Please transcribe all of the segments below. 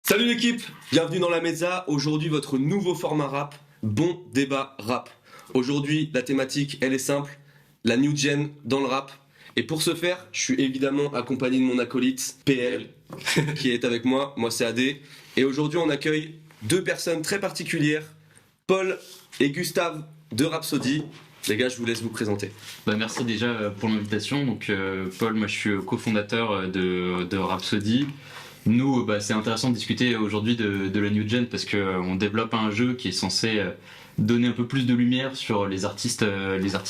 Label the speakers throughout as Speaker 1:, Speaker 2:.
Speaker 1: Salut l'équipe, bienvenue dans la Mezza. Aujourd'hui votre nouveau format rap, bon débat rap. Aujourd'hui la thématique elle est simple, la new gen dans le rap. Et pour ce faire, je suis évidemment accompagné de mon acolyte PL qui est avec moi c'est AD. Et aujourd'hui on accueille deux personnes très particulières, Paul et Gustave de Rhapsody. Les gars, je vous laisse vous présenter.
Speaker 2: Merci déjà pour l'invitation. Donc Paul, moi je suis cofondateur de Rhapsody. Nous, c'est intéressant de discuter aujourd'hui de la New Gen parce qu'on développe un jeu qui est censé donner un peu plus de lumière sur les artistes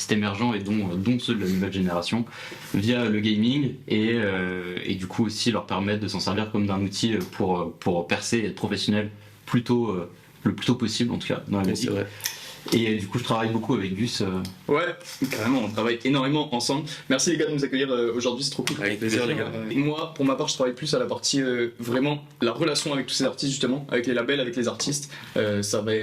Speaker 2: émergents et dont ceux de la nouvelle génération via le gaming et du coup aussi leur permettre de s'en servir comme d'un outil pour percer et être professionnel le plus tôt possible en tout cas dans la musique.
Speaker 1: C'est vrai.
Speaker 2: Et du coup, je travaille beaucoup avec Gus.
Speaker 3: Ouais, carrément, on travaille énormément ensemble. Merci les gars de nous accueillir aujourd'hui, c'est trop cool.
Speaker 1: Avec plaisir les gars.
Speaker 3: Moi, pour ma part, je travaille plus à la partie vraiment la relation avec tous ces artistes justement, avec les labels, avec les artistes. Ça va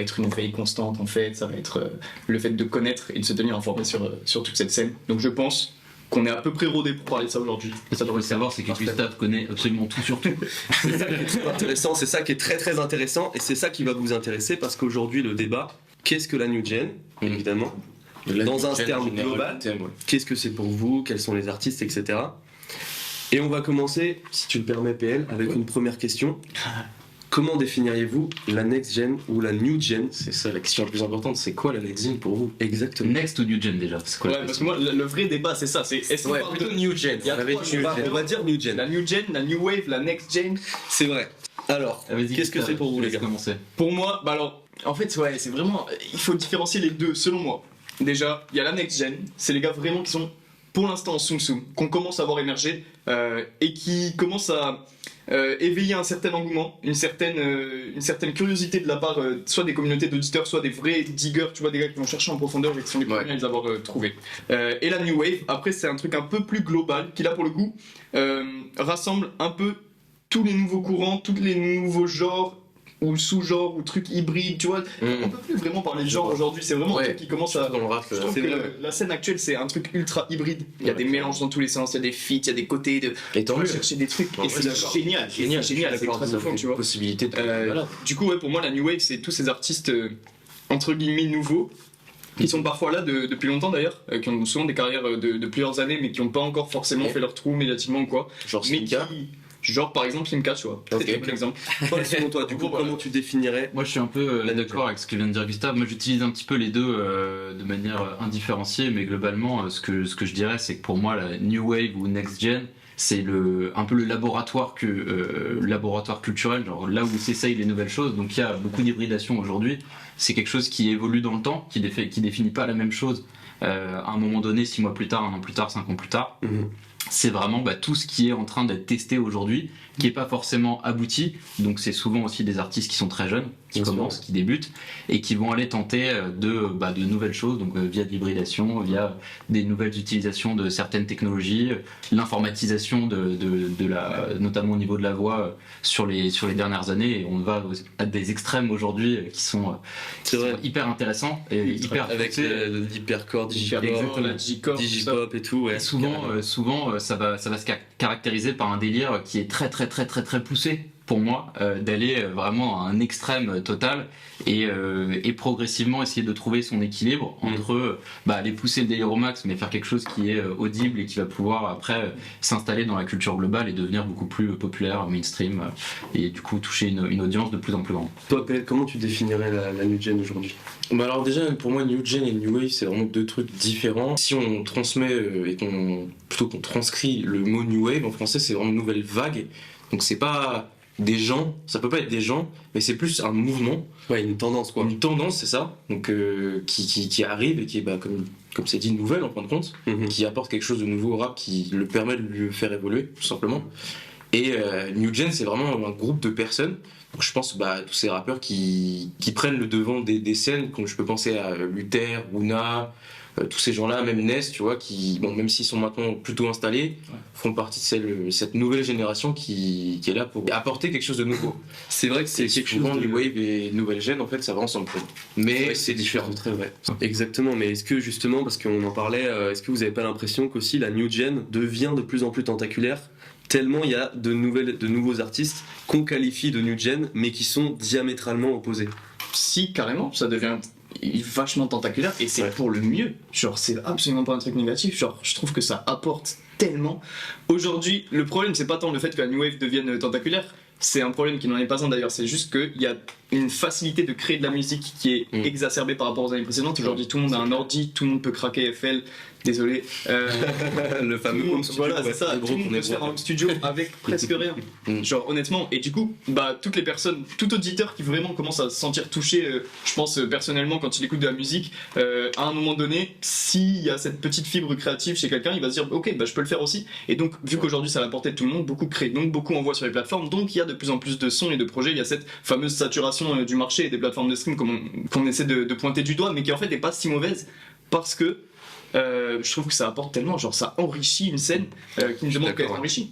Speaker 3: être une veille constante en fait, ça va être le fait de connaître et de se tenir informé sur toute cette scène. Donc je pense qu'on est à peu près rodé pour parler de ça aujourd'hui.
Speaker 2: Et ça, devrait le savoir, c'est que Gustave connaît absolument tout sur tout.
Speaker 1: C'est ça qui est très intéressant, c'est ça qui est très très intéressant et c'est ça qui va vous intéresser parce qu'aujourd'hui le débat, qu'est-ce que la new gen, évidemment, dans un terme global, qu'est-ce que c'est pour vous, quels sont les artistes, etc. Et on va commencer, si tu le permets PL, avec une première question. Comment définiriez-vous la next gen ou la new gen?
Speaker 4: C'est ça la question la plus importante, c'est quoi la next gen pour vous?
Speaker 1: Exactement.
Speaker 2: Next ou New Gen déjà, c'est quoi
Speaker 3: Ouais, parce que moi, le vrai débat c'est ça, c'est est-ce qu'on parle de
Speaker 4: new gen.
Speaker 3: Il y a trois,
Speaker 1: On va dire new gen.
Speaker 3: la new gen, la new wave, la next gen.
Speaker 1: C'est vrai. Alors, qu'est-ce que c'est pour vous les gars?
Speaker 2: Commencer.
Speaker 3: Pour moi, en fait, ouais, c'est vraiment. Il faut différencier les deux, selon moi. Déjà, il y a la next gen, c'est les gars vraiment qui sont, pour l'instant, en soum-soum, qu'on commence à voir émerger et qui commencent à éveiller un certain engouement, une certaine curiosité de la part soit des communautés d'auditeurs, soit des vrais diggers, tu vois, des gars qui vont chercher en profondeur et qui sont les premiers à les avoir trouvés. Et la new wave, après, c'est un truc un peu plus global qui, là, pour le coup, rassemble un peu tous les nouveaux courants, tous les nouveaux genres ou sous-genres ou trucs hybrides, tu vois. On peut plus vraiment parler de genre aujourd'hui, c'est vraiment un truc qui commence à...
Speaker 4: Dans le rap,
Speaker 3: Je trouve que la scène actuelle c'est un truc ultra hybride, il y a des mélanges dans tous les sens, il y a des feats, il y a des côtés de...
Speaker 4: et tant
Speaker 3: On va
Speaker 4: mieux.
Speaker 3: chercher des trucs et c'est génial, c'est très fond, tu vois.
Speaker 4: Possibilité de...
Speaker 3: Du coup, ouais, pour moi la new wave c'est tous ces artistes entre guillemets nouveaux qui sont parfois là depuis longtemps d'ailleurs, qui ont souvent des carrières de plusieurs années mais qui n'ont pas encore forcément fait leur trou médiatiquement ou quoi.
Speaker 4: Genre
Speaker 3: Mais
Speaker 4: Slimka.
Speaker 3: Genre par exemple Slimka, tu vois.
Speaker 4: Ok.
Speaker 3: C'est un bon exemple.
Speaker 1: Paul, selon toi, du coup, comment tu définirais?
Speaker 2: Moi je suis un peu
Speaker 1: La
Speaker 2: d'accord avec ce que vient de dire Gustave. Moi j'utilise un petit peu les deux de manière indifférenciée, mais globalement ce que je dirais c'est que pour moi la New Wave ou Next Gen c'est un peu le laboratoire culturel, genre là où s'essayent les nouvelles choses. Donc il y a beaucoup d'hybridation aujourd'hui. C'est quelque chose qui évolue dans le temps, qui définit pas la même chose à un moment donné, 6 mois plus tard, 1 an plus tard, 5 ans plus tard. C'est vraiment tout ce qui est en train d'être testé aujourd'hui, qui n'est pas forcément abouti. Donc c'est souvent aussi des artistes qui sont très jeunes, qui commencent, qui débutent, et qui vont aller tenter de nouvelles choses, donc via de l'hybridation, via des nouvelles utilisations de certaines technologies, l'informatisation notamment au niveau de la voix sur les dernières années. Et on va à des extrêmes aujourd'hui qui sont hyper intéressants et hyper
Speaker 1: avec l'hypercore, digipop et tout. Ouais.
Speaker 2: Et souvent ça va se caractériser par un délire qui est très très très très très poussé pour moi, d'aller vraiment à un extrême total et progressivement essayer de trouver son équilibre entre aller pousser le délire au max mais faire quelque chose qui est audible et qui va pouvoir après s'installer dans la culture globale et devenir beaucoup plus populaire, mainstream et du coup toucher une audience de plus en plus grande.
Speaker 1: Toi, PL, comment tu définirais la new gen aujourd'hui?
Speaker 4: Alors déjà pour moi New Gen et New Wave c'est vraiment deux trucs différents. Si on transmet et qu'on transcrit le mot New Wave en français, c'est vraiment une nouvelle vague. Donc c'est pas des gens, ça peut pas être des gens, mais c'est plus un mouvement.
Speaker 1: Ouais, une tendance quoi.
Speaker 4: Une tendance, c'est ça. Donc qui arrive et qui est comme c'est dit nouvelle en fin de compte, qui apporte quelque chose de nouveau au rap, qui le permet de le faire évoluer tout simplement. Et New Gen c'est vraiment un groupe de personnes. Donc je pense à tous ces rappeurs qui prennent le devant des scènes, comme je peux penser à Luther, Wuna, tous ces gens-là, même Ness, tu vois, qui, même s'ils sont maintenant plutôt installés, font partie de cette nouvelle génération qui est là pour apporter quelque chose de nouveau.
Speaker 1: C'est vrai que c'est quelque chose
Speaker 4: de... New Wave et nouvelle gen, en fait, ça va ensemble. Mais c'est différent.
Speaker 1: Très vrai. Exactement, mais est-ce que justement, parce qu'on en parlait, est-ce que vous n'avez pas l'impression qu'aussi la new gen devient de plus en plus tentaculaire tellement il y a de nouveaux artistes qu'on qualifie de new gen, mais qui sont diamétralement opposés.
Speaker 3: Si, carrément, ça devient vachement tentaculaire et c'est pour le mieux. Genre, c'est absolument pas un truc négatif. Genre, je trouve que ça apporte tellement. Aujourd'hui, le problème, c'est pas tant le fait que la New Wave devienne tentaculaire. C'est un problème qui n'en est pas un d'ailleurs, c'est juste qu'il y a une facilité de créer de la musique qui est exacerbée par rapport aux années précédentes. Aujourd'hui, tout le monde a un ordi, tout le monde peut craquer FL. Désolé.
Speaker 1: Le fameux home studio.
Speaker 3: Voilà, c'est ça. Tout le monde peut se faire un home studio avec presque rien. Genre, honnêtement. Et du coup, bah, toutes les personnes, tout auditeur qui vraiment commence à se sentir touché, je pense personnellement, quand il écoute de la musique, à un moment donné, s'il y a cette petite fibre créative chez quelqu'un, il va se dire, ok, bah, je peux le faire aussi. Et donc, vu qu'aujourd'hui, c'est à la portée de tout le monde, beaucoup créent, donc beaucoup envoient sur les plateformes. Donc, il y a de plus en plus de sons et de projets. Il y a cette fameuse saturation du marché et des plateformes de stream qu'on essaie de pointer du doigt, mais qui en fait n'est pas si mauvaise parce que je trouve que ça apporte tellement, genre ça enrichit une scène qui ne demande qu'à être enrichie.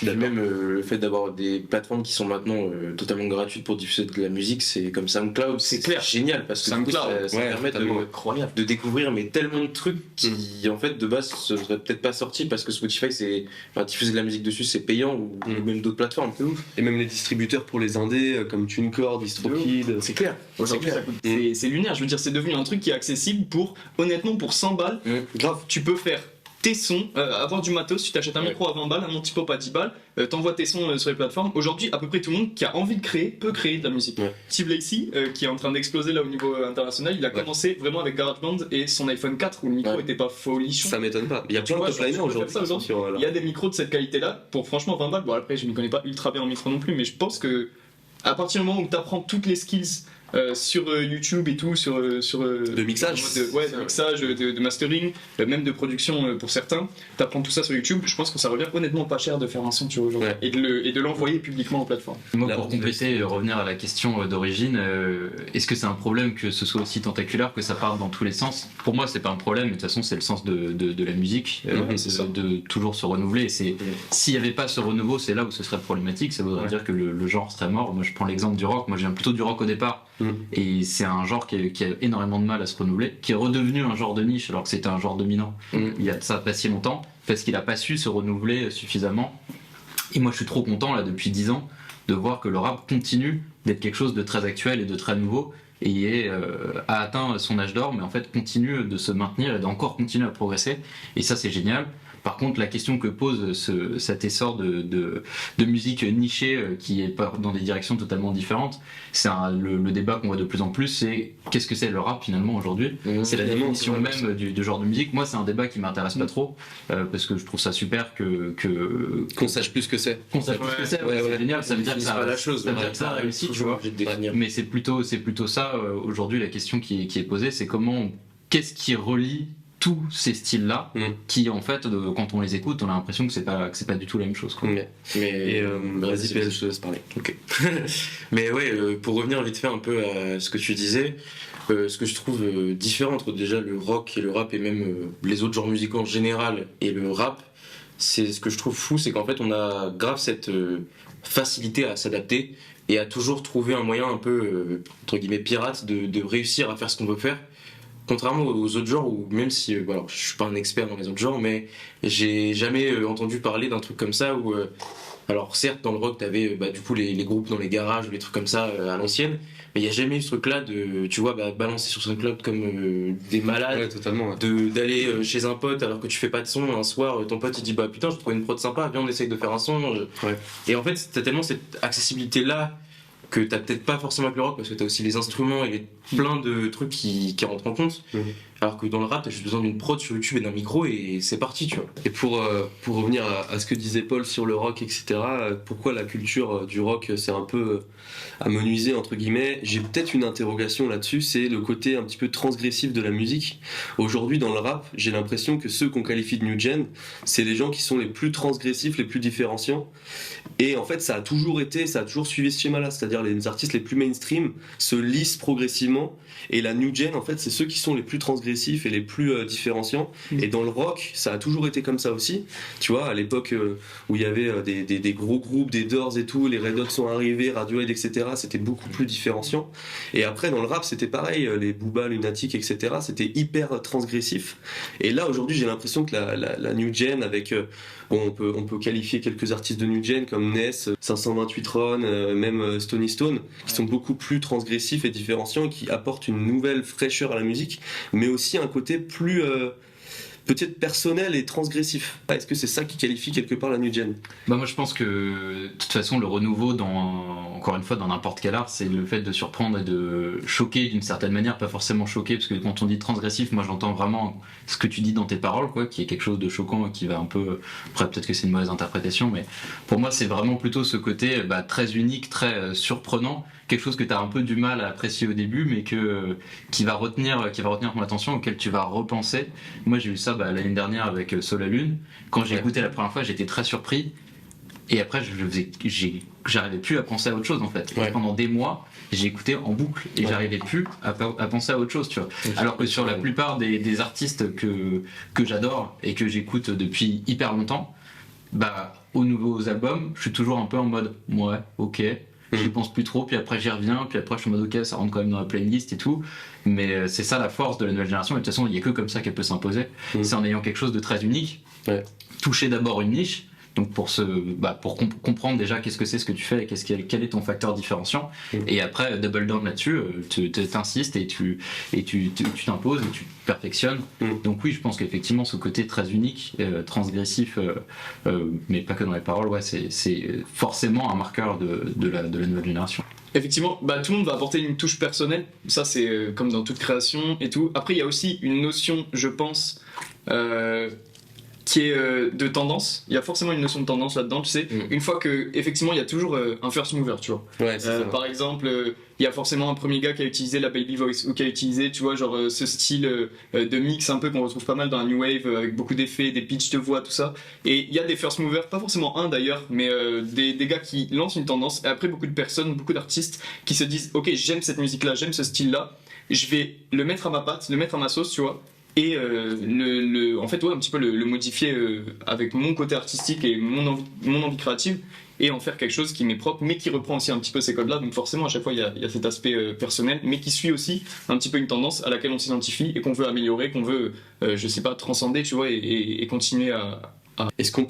Speaker 4: Même le fait d'avoir des plateformes qui sont maintenant totalement gratuites pour diffuser de la musique, c'est comme SoundCloud,
Speaker 3: c'est clair,
Speaker 4: génial parce que
Speaker 3: SoundCloud,
Speaker 4: ça permet de découvrir mais tellement de trucs qui en fait de base ce serait peut-être pas sorti parce que Spotify c'est diffuser de la musique dessus c'est payant ou même d'autres plateformes.
Speaker 1: Et même les distributeurs pour les indés comme TuneCore, DistroKid,
Speaker 3: c'est clair. Aujourd'hui ça coûte, c'est lunaire, je veux dire c'est devenu un truc qui est accessible pour honnêtement pour 100 balles. Grave, tu peux faire tes sons, avoir du matos, tu t'achètes un micro à 20 balles, un anti-pop à 10 balles, t'envoies tes sons sur les plateformes. Aujourd'hui, à peu près tout le monde qui a envie de créer peut créer de la musique. Steve Lacy, qui est en train d'exploser là au niveau international, il a commencé vraiment avec GarageBand et son iPhone 4 où le micro était pas folichon.
Speaker 1: Ça m'étonne pas. Il y a plein de top liners aujourd'hui.
Speaker 3: Il y a des micros de cette qualité-là pour franchement 20 balles. Bon, après, je m'y connais pas ultra bien en micro non plus, mais je pense que à partir du moment où tu apprends toutes les skills sur YouTube et tout, sur
Speaker 1: de mixage,
Speaker 3: de mixage, de mastering, même de production pour certains, t'apprends tout ça sur YouTube. Je pense que ça revient honnêtement pas cher de faire un son sur aujourd'hui et de l'envoyer publiquement aux plateformes.
Speaker 2: Moi, pour compléter, revenir à la question d'origine, est-ce que c'est un problème que ce soit aussi tentaculaire, que ça parte dans tous les sens? Pour moi, c'est pas un problème. De toute façon, c'est le sens de la musique, de toujours se renouveler. Et s'il y avait pas ce renouveau, c'est là où ce serait problématique. Ça voudrait dire que le genre serait mort. Moi, je prends l'exemple du rock. Moi, je viens plutôt du rock au départ. Et c'est un genre qui a énormément de mal à se renouveler, qui est redevenu un genre de niche alors que c'était un genre dominant il y a ça pas si longtemps, parce qu'il a pas su se renouveler suffisamment. Et moi je suis trop content là depuis 10 ans de voir que le rap continue d'être quelque chose de très actuel et de très nouveau et a atteint son âge d'or, mais en fait continue de se maintenir et d'encore continuer à progresser, et ça c'est génial. Par contre, la question que pose cet essor de musique nichée qui est dans des directions totalement différentes, c'est le débat qu'on voit de plus en plus, c'est qu'est-ce que c'est le rap finalement aujourd'hui? C'est la définition même du genre de musique. Moi, c'est un débat qui m'intéresse pas trop, parce que je trouve ça super
Speaker 1: qu'on sache plus ce que c'est.
Speaker 2: Qu'on sache plus ce que c'est, c'est génial, ça veut dire que ça a réussi, tu vois. Mais c'est plutôt ça, aujourd'hui, la question qui est posée, c'est qu'est-ce qui relie tous ces styles-là, qui en fait, quand on les écoute, on a l'impression que c'est pas du tout la même chose, quoi.
Speaker 1: Vas-y, PS, je te laisse parler.
Speaker 4: Ok. Mais ouais, pour revenir vite fait un peu à ce que tu disais, ce que je trouve différent entre déjà le rock et le rap et même les autres genres musicaux en général et le rap, c'est ce que je trouve fou, c'est qu'en fait on a grave cette facilité à s'adapter et à toujours trouver un moyen un peu entre guillemets pirate de réussir à faire ce qu'on veut faire. Contrairement aux autres genres, où même si alors, je suis pas un expert dans les autres genres, mais j'ai jamais entendu parler d'un truc comme ça où alors certes dans le rock t'avais du coup les groupes dans les garages ou les trucs comme ça à l'ancienne, mais il y a jamais eu ce truc là de tu vois balancer sur SoundCloud comme des malades,
Speaker 1: totalement,
Speaker 4: d'aller chez un pote alors que tu fais pas de son un soir, ton pote il dit putain je trouve une prod sympa, viens on essaye de faire un son. Et en fait t'as tellement cette accessibilité là que t'as peut-être pas forcément avec le rock parce que t'as aussi les instruments et plein de trucs qui rentrent en compte, alors que dans le rap t'as juste besoin d'une prod sur YouTube et d'un micro et c'est parti, tu vois.
Speaker 1: Et pour revenir à ce que disait Paul sur le rock, etc., pourquoi la culture du rock c'est un peu amenuisé entre guillemets, j'ai peut-être une interrogation là-dessus, c'est le côté un petit peu transgressif de la musique. Aujourd'hui dans le rap, j'ai l'impression que ceux qu'on qualifie de new gen, c'est les gens qui sont les plus transgressifs, les plus différenciants, et en fait ça a toujours suivi ce schéma-là, c'est-à-dire les artistes les plus mainstream se lissent progressivement, et la new gen en fait c'est ceux qui sont les plus transgressifs transgressifs et les plus différenciants. Et dans le rock, ça a toujours été comme ça aussi. Tu vois, à l'époque où il y avait des gros groupes, des Doors et tout, les Red Hot sont arrivés, Radiohead, etc., c'était beaucoup plus différenciant. Et après, dans le rap, c'était pareil, les Booba, Lunatic, etc., c'était hyper transgressif. Et là, aujourd'hui, j'ai l'impression que la New Gen, avec... Bon, on peut qualifier quelques artistes de New Gen comme Ness, 528 Ron, même Stony Stone, qui sont beaucoup plus transgressifs et différenciants et qui apportent une nouvelle fraîcheur à la musique, mais aussi un côté plus peut-être personnel et transgressif. Est-ce que c'est ça qui qualifie quelque part la New Gen ?
Speaker 2: Bah moi je pense que de toute façon le renouveau encore une fois dans n'importe quel art, c'est le fait de surprendre et de choquer d'une certaine manière, pas forcément choquer, parce que quand on dit transgressif, moi j'entends vraiment ce que tu dis dans tes paroles, quoi, qui est quelque chose de choquant et qui va un peu, après peut-être que c'est une mauvaise interprétation, mais pour moi c'est vraiment plutôt ce côté très unique, très surprenant, quelque chose que tu as un peu du mal à apprécier au début, mais qui va retenir ton attention, auquel tu vas repenser. Moi j'ai eu ça l'année dernière avec Sol la Lune. Quand j'ai écouté la première fois, j'étais très surpris. Et après, j'arrivais plus à penser à autre chose en fait.
Speaker 1: Ouais.
Speaker 2: Pendant des mois, j'ai écouté en boucle et j'arrivais plus à penser à autre chose, tu vois. Alors que sur la plupart des artistes que j'adore et que j'écoute depuis hyper longtemps, aux nouveaux albums, je suis toujours un peu en mode ouais, ok. J'y pense plus trop, puis après j'y reviens, puis après je suis en mode ok, ça rentre quand même dans la playlist et tout. Mais c'est ça la force de la nouvelle génération, et de toute façon il n'y a que comme ça qu'elle peut s'imposer. C'est en ayant quelque chose de très unique, toucher d'abord une niche, donc pour comprendre déjà qu'est-ce que c'est ce que tu fais et quel est ton facteur différenciant, et après double down là-dessus, t'insistes et tu t'imposes et tu perfectionnes. Donc oui, je pense qu'effectivement ce côté très unique, transgressif, mais pas que dans les paroles, c'est forcément un marqueur de la nouvelle génération.
Speaker 3: Effectivement, tout le monde va apporter une touche personnelle, ça c'est comme dans toute création et tout. Après il y a aussi une notion, je pense, qui est de tendance. Il y a forcément une notion de tendance là-dedans, tu sais. Une fois que, effectivement, il y a toujours un first mover, tu vois.
Speaker 1: Ouais, c'est ça.
Speaker 3: Par exemple, il y a forcément un premier gars qui a utilisé la baby voice, ou qui a utilisé, tu vois, genre ce style de mix un peu qu'on retrouve pas mal dans la new wave, avec beaucoup d'effets, des pitchs de voix, tout ça. Et il y a des first movers, pas forcément un d'ailleurs, mais des gars qui lancent une tendance. Et après, beaucoup de personnes, beaucoup d'artistes qui se disent, ok, j'aime cette musique-là, j'aime ce style-là, je vais le mettre à ma patte, le mettre à ma sauce, tu vois. Et en fait un petit peu le modifier avec mon côté artistique et mon envie créative, et en faire quelque chose qui m'est propre mais qui reprend aussi un petit peu ces codes là. Donc forcément à chaque fois il y a cet aspect personnel, mais qui suit aussi un petit peu une tendance à laquelle on s'identifie et qu'on veut améliorer, qu'on veut je sais pas, transcender, tu vois, et continuer à...
Speaker 1: Est-ce qu'on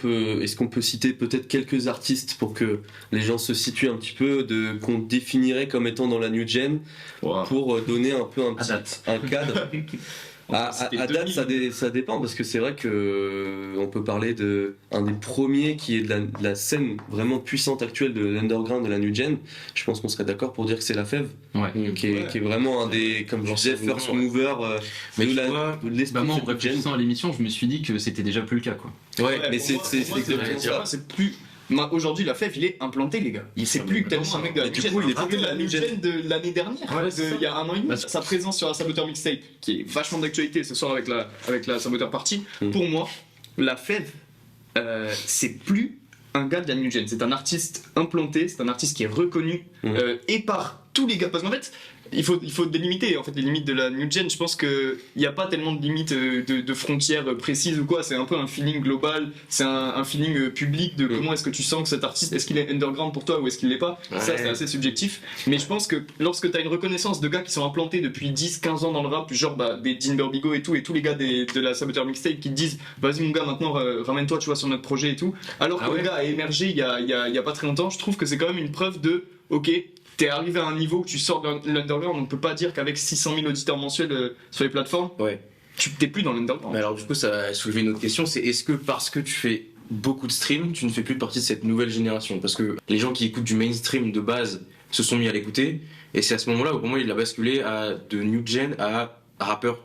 Speaker 1: peut citer peut-être quelques artistes pour que les gens se situent un petit peu, qu'on définirait comme étant dans la new gen, pour donner un peu un cadre. À date, ça dépend, parce que c'est vrai que on peut parler un des premiers qui est de la scène vraiment puissante actuelle de l'underground de la new gen. Je pense qu'on serait d'accord pour dire que c'est La Fève, qui est vraiment un des, comme je disais, first mover de l'espace
Speaker 2: moi, en réfléchissant à l'émission, je me suis dit que c'était déjà plus le cas, quoi.
Speaker 1: Mais c'est exactement ça.
Speaker 3: C'est plus... Aujourd'hui, La Fève, il est implanté, les gars. Il sait plus tellement un mec de la
Speaker 1: du coup, il est
Speaker 3: plus de la new gen de l'année dernière, il y a un an et demi. Sa présence sur la Saboteur Mixtape, qui est vachement d'actualité ce soir avec la Saboteur Party, pour moi, La Fève, c'est plus un gars de la new gen. C'est un artiste implanté, c'est un artiste qui est reconnu et par tous les gars. Parce qu'en fait, il faut délimiter les limites de la new gen. Je pense qu'il n'y a pas tellement de limites de frontières précises ou quoi. C'est un peu un feeling global, c'est un feeling public de comment est-ce que tu sens que cet artiste, est-ce qu'il est underground pour toi ou est-ce qu'il l'est pas. Ça, c'est assez subjectif. Mais je pense que lorsque tu as une reconnaissance de gars qui sont implantés depuis 10-15 ans dans le rap, genre des Dean Burbigo et tout, et tous les gars de la Saboteur Mixtape qui te disent vas-y mon gars, maintenant ramène-toi, tu vois, sur notre projet et tout, alors que le gars a émergé il y a pas très longtemps, je trouve que c'est quand même une preuve de ok, t'es arrivé à un niveau où tu sors de l'underground. On peut pas dire qu'avec 600 000 auditeurs mensuels sur les plateformes, tu t'es plus dans l'underground.
Speaker 4: Mais alors du coup ça a soulevé une autre question, c'est est-ce que parce que tu fais beaucoup de streams, tu ne fais plus partie de cette nouvelle génération? Parce que les gens qui écoutent du mainstream de base se sont mis à l'écouter, et c'est à ce moment-là où pour moi il a basculé de new gen à rappeur.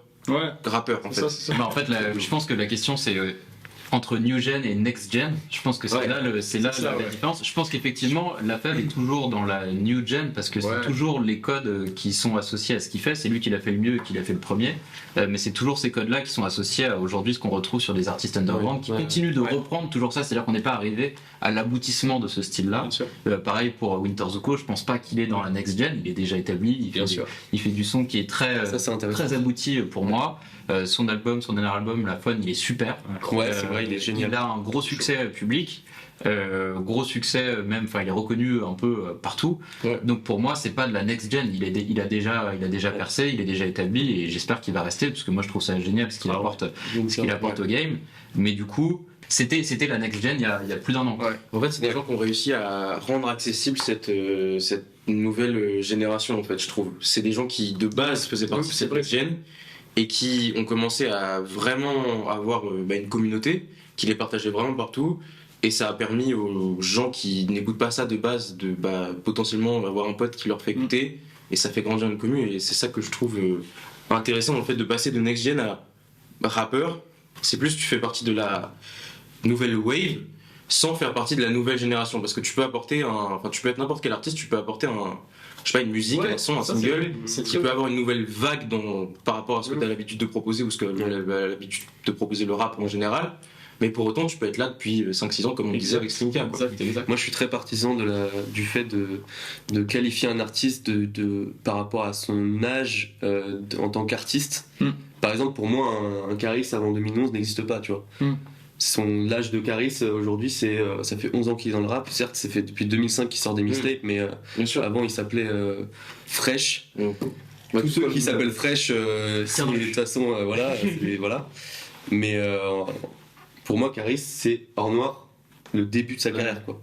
Speaker 4: Rappeur en fait.
Speaker 3: Ça.
Speaker 2: En fait, je pense que la question c'est entre New Gen et Next Gen. Je pense que c'est
Speaker 4: Ouais.
Speaker 2: là, la différence. Je pense qu'effectivement, la fève est toujours dans la New Gen parce que c'est toujours les codes qui sont associés à ce qu'il fait. C'est lui qui l'a fait le mieux et qui l'a fait le premier. Mais c'est toujours ces codes-là qui sont associés à aujourd'hui ce qu'on retrouve sur des artistes underground qui continuent de reprendre toujours ça. C'est-à-dire qu'on n'est pas arrivé à l'aboutissement de ce style-là. Pareil pour Winter Zuko, je pense pas qu'il est dans la Next Gen. Il est déjà établi. Il fait du son qui est très abouti pour moi. Son dernier album, La Faune, il est super.
Speaker 1: Ouais, c'est vrai, il est génial.
Speaker 2: Il a un gros succès public, gros succès même, enfin il est reconnu un peu partout.
Speaker 4: Ouais.
Speaker 2: Donc pour moi, c'est pas de la next gen. Il a déjà percé, il est déjà établi et j'espère qu'il va rester parce que moi je trouve ça génial ce qu'il apporte au game. Mais du coup, c'était la next gen il y a plus d'un an.
Speaker 4: Ouais. En fait, c'est des gens qui ont réussi à rendre accessible cette nouvelle génération, en fait, je trouve. C'est des gens qui, de base, faisaient partie de cette next gen et qui ont commencé à vraiment avoir une communauté, qui les partageait vraiment partout. Et ça a permis aux gens qui n'écoutent pas ça de base de potentiellement avoir un pote qui leur fait écouter. Et ça fait grandir une commune. Et c'est ça que je trouve intéressant, en fait, de passer de next gen à rappeur. C'est plus tu fais partie de la nouvelle wave sans faire partie de la nouvelle génération, parce que tu peux apporter tu peux être n'importe quel artiste, tu peux apporter une musique, un son, un single qui peut avoir une nouvelle vague par rapport à ce que tu as l'habitude de proposer ou ce que l'habitude de proposer le rap en général. Mais pour autant, tu peux être là depuis 5-6 ans, comme on disait avec Slimka.
Speaker 1: Moi, je suis très partisan du fait de qualifier un artiste par rapport à son âge en tant qu'artiste. Par exemple, pour moi, un Caris avant 2011 n'existe pas, tu vois. L'âge de Caris aujourd'hui, ça fait 11 ans qu'il est dans le rap. Certes, c'est fait depuis 2005 qu'il sort des mixtapes, mais avant il s'appelait Fresh. Tous ceux qui s'appellent Fresh, de toute façon, voilà. Mais pour moi, Caris, c'est hors noir le début de sa carrière, quoi.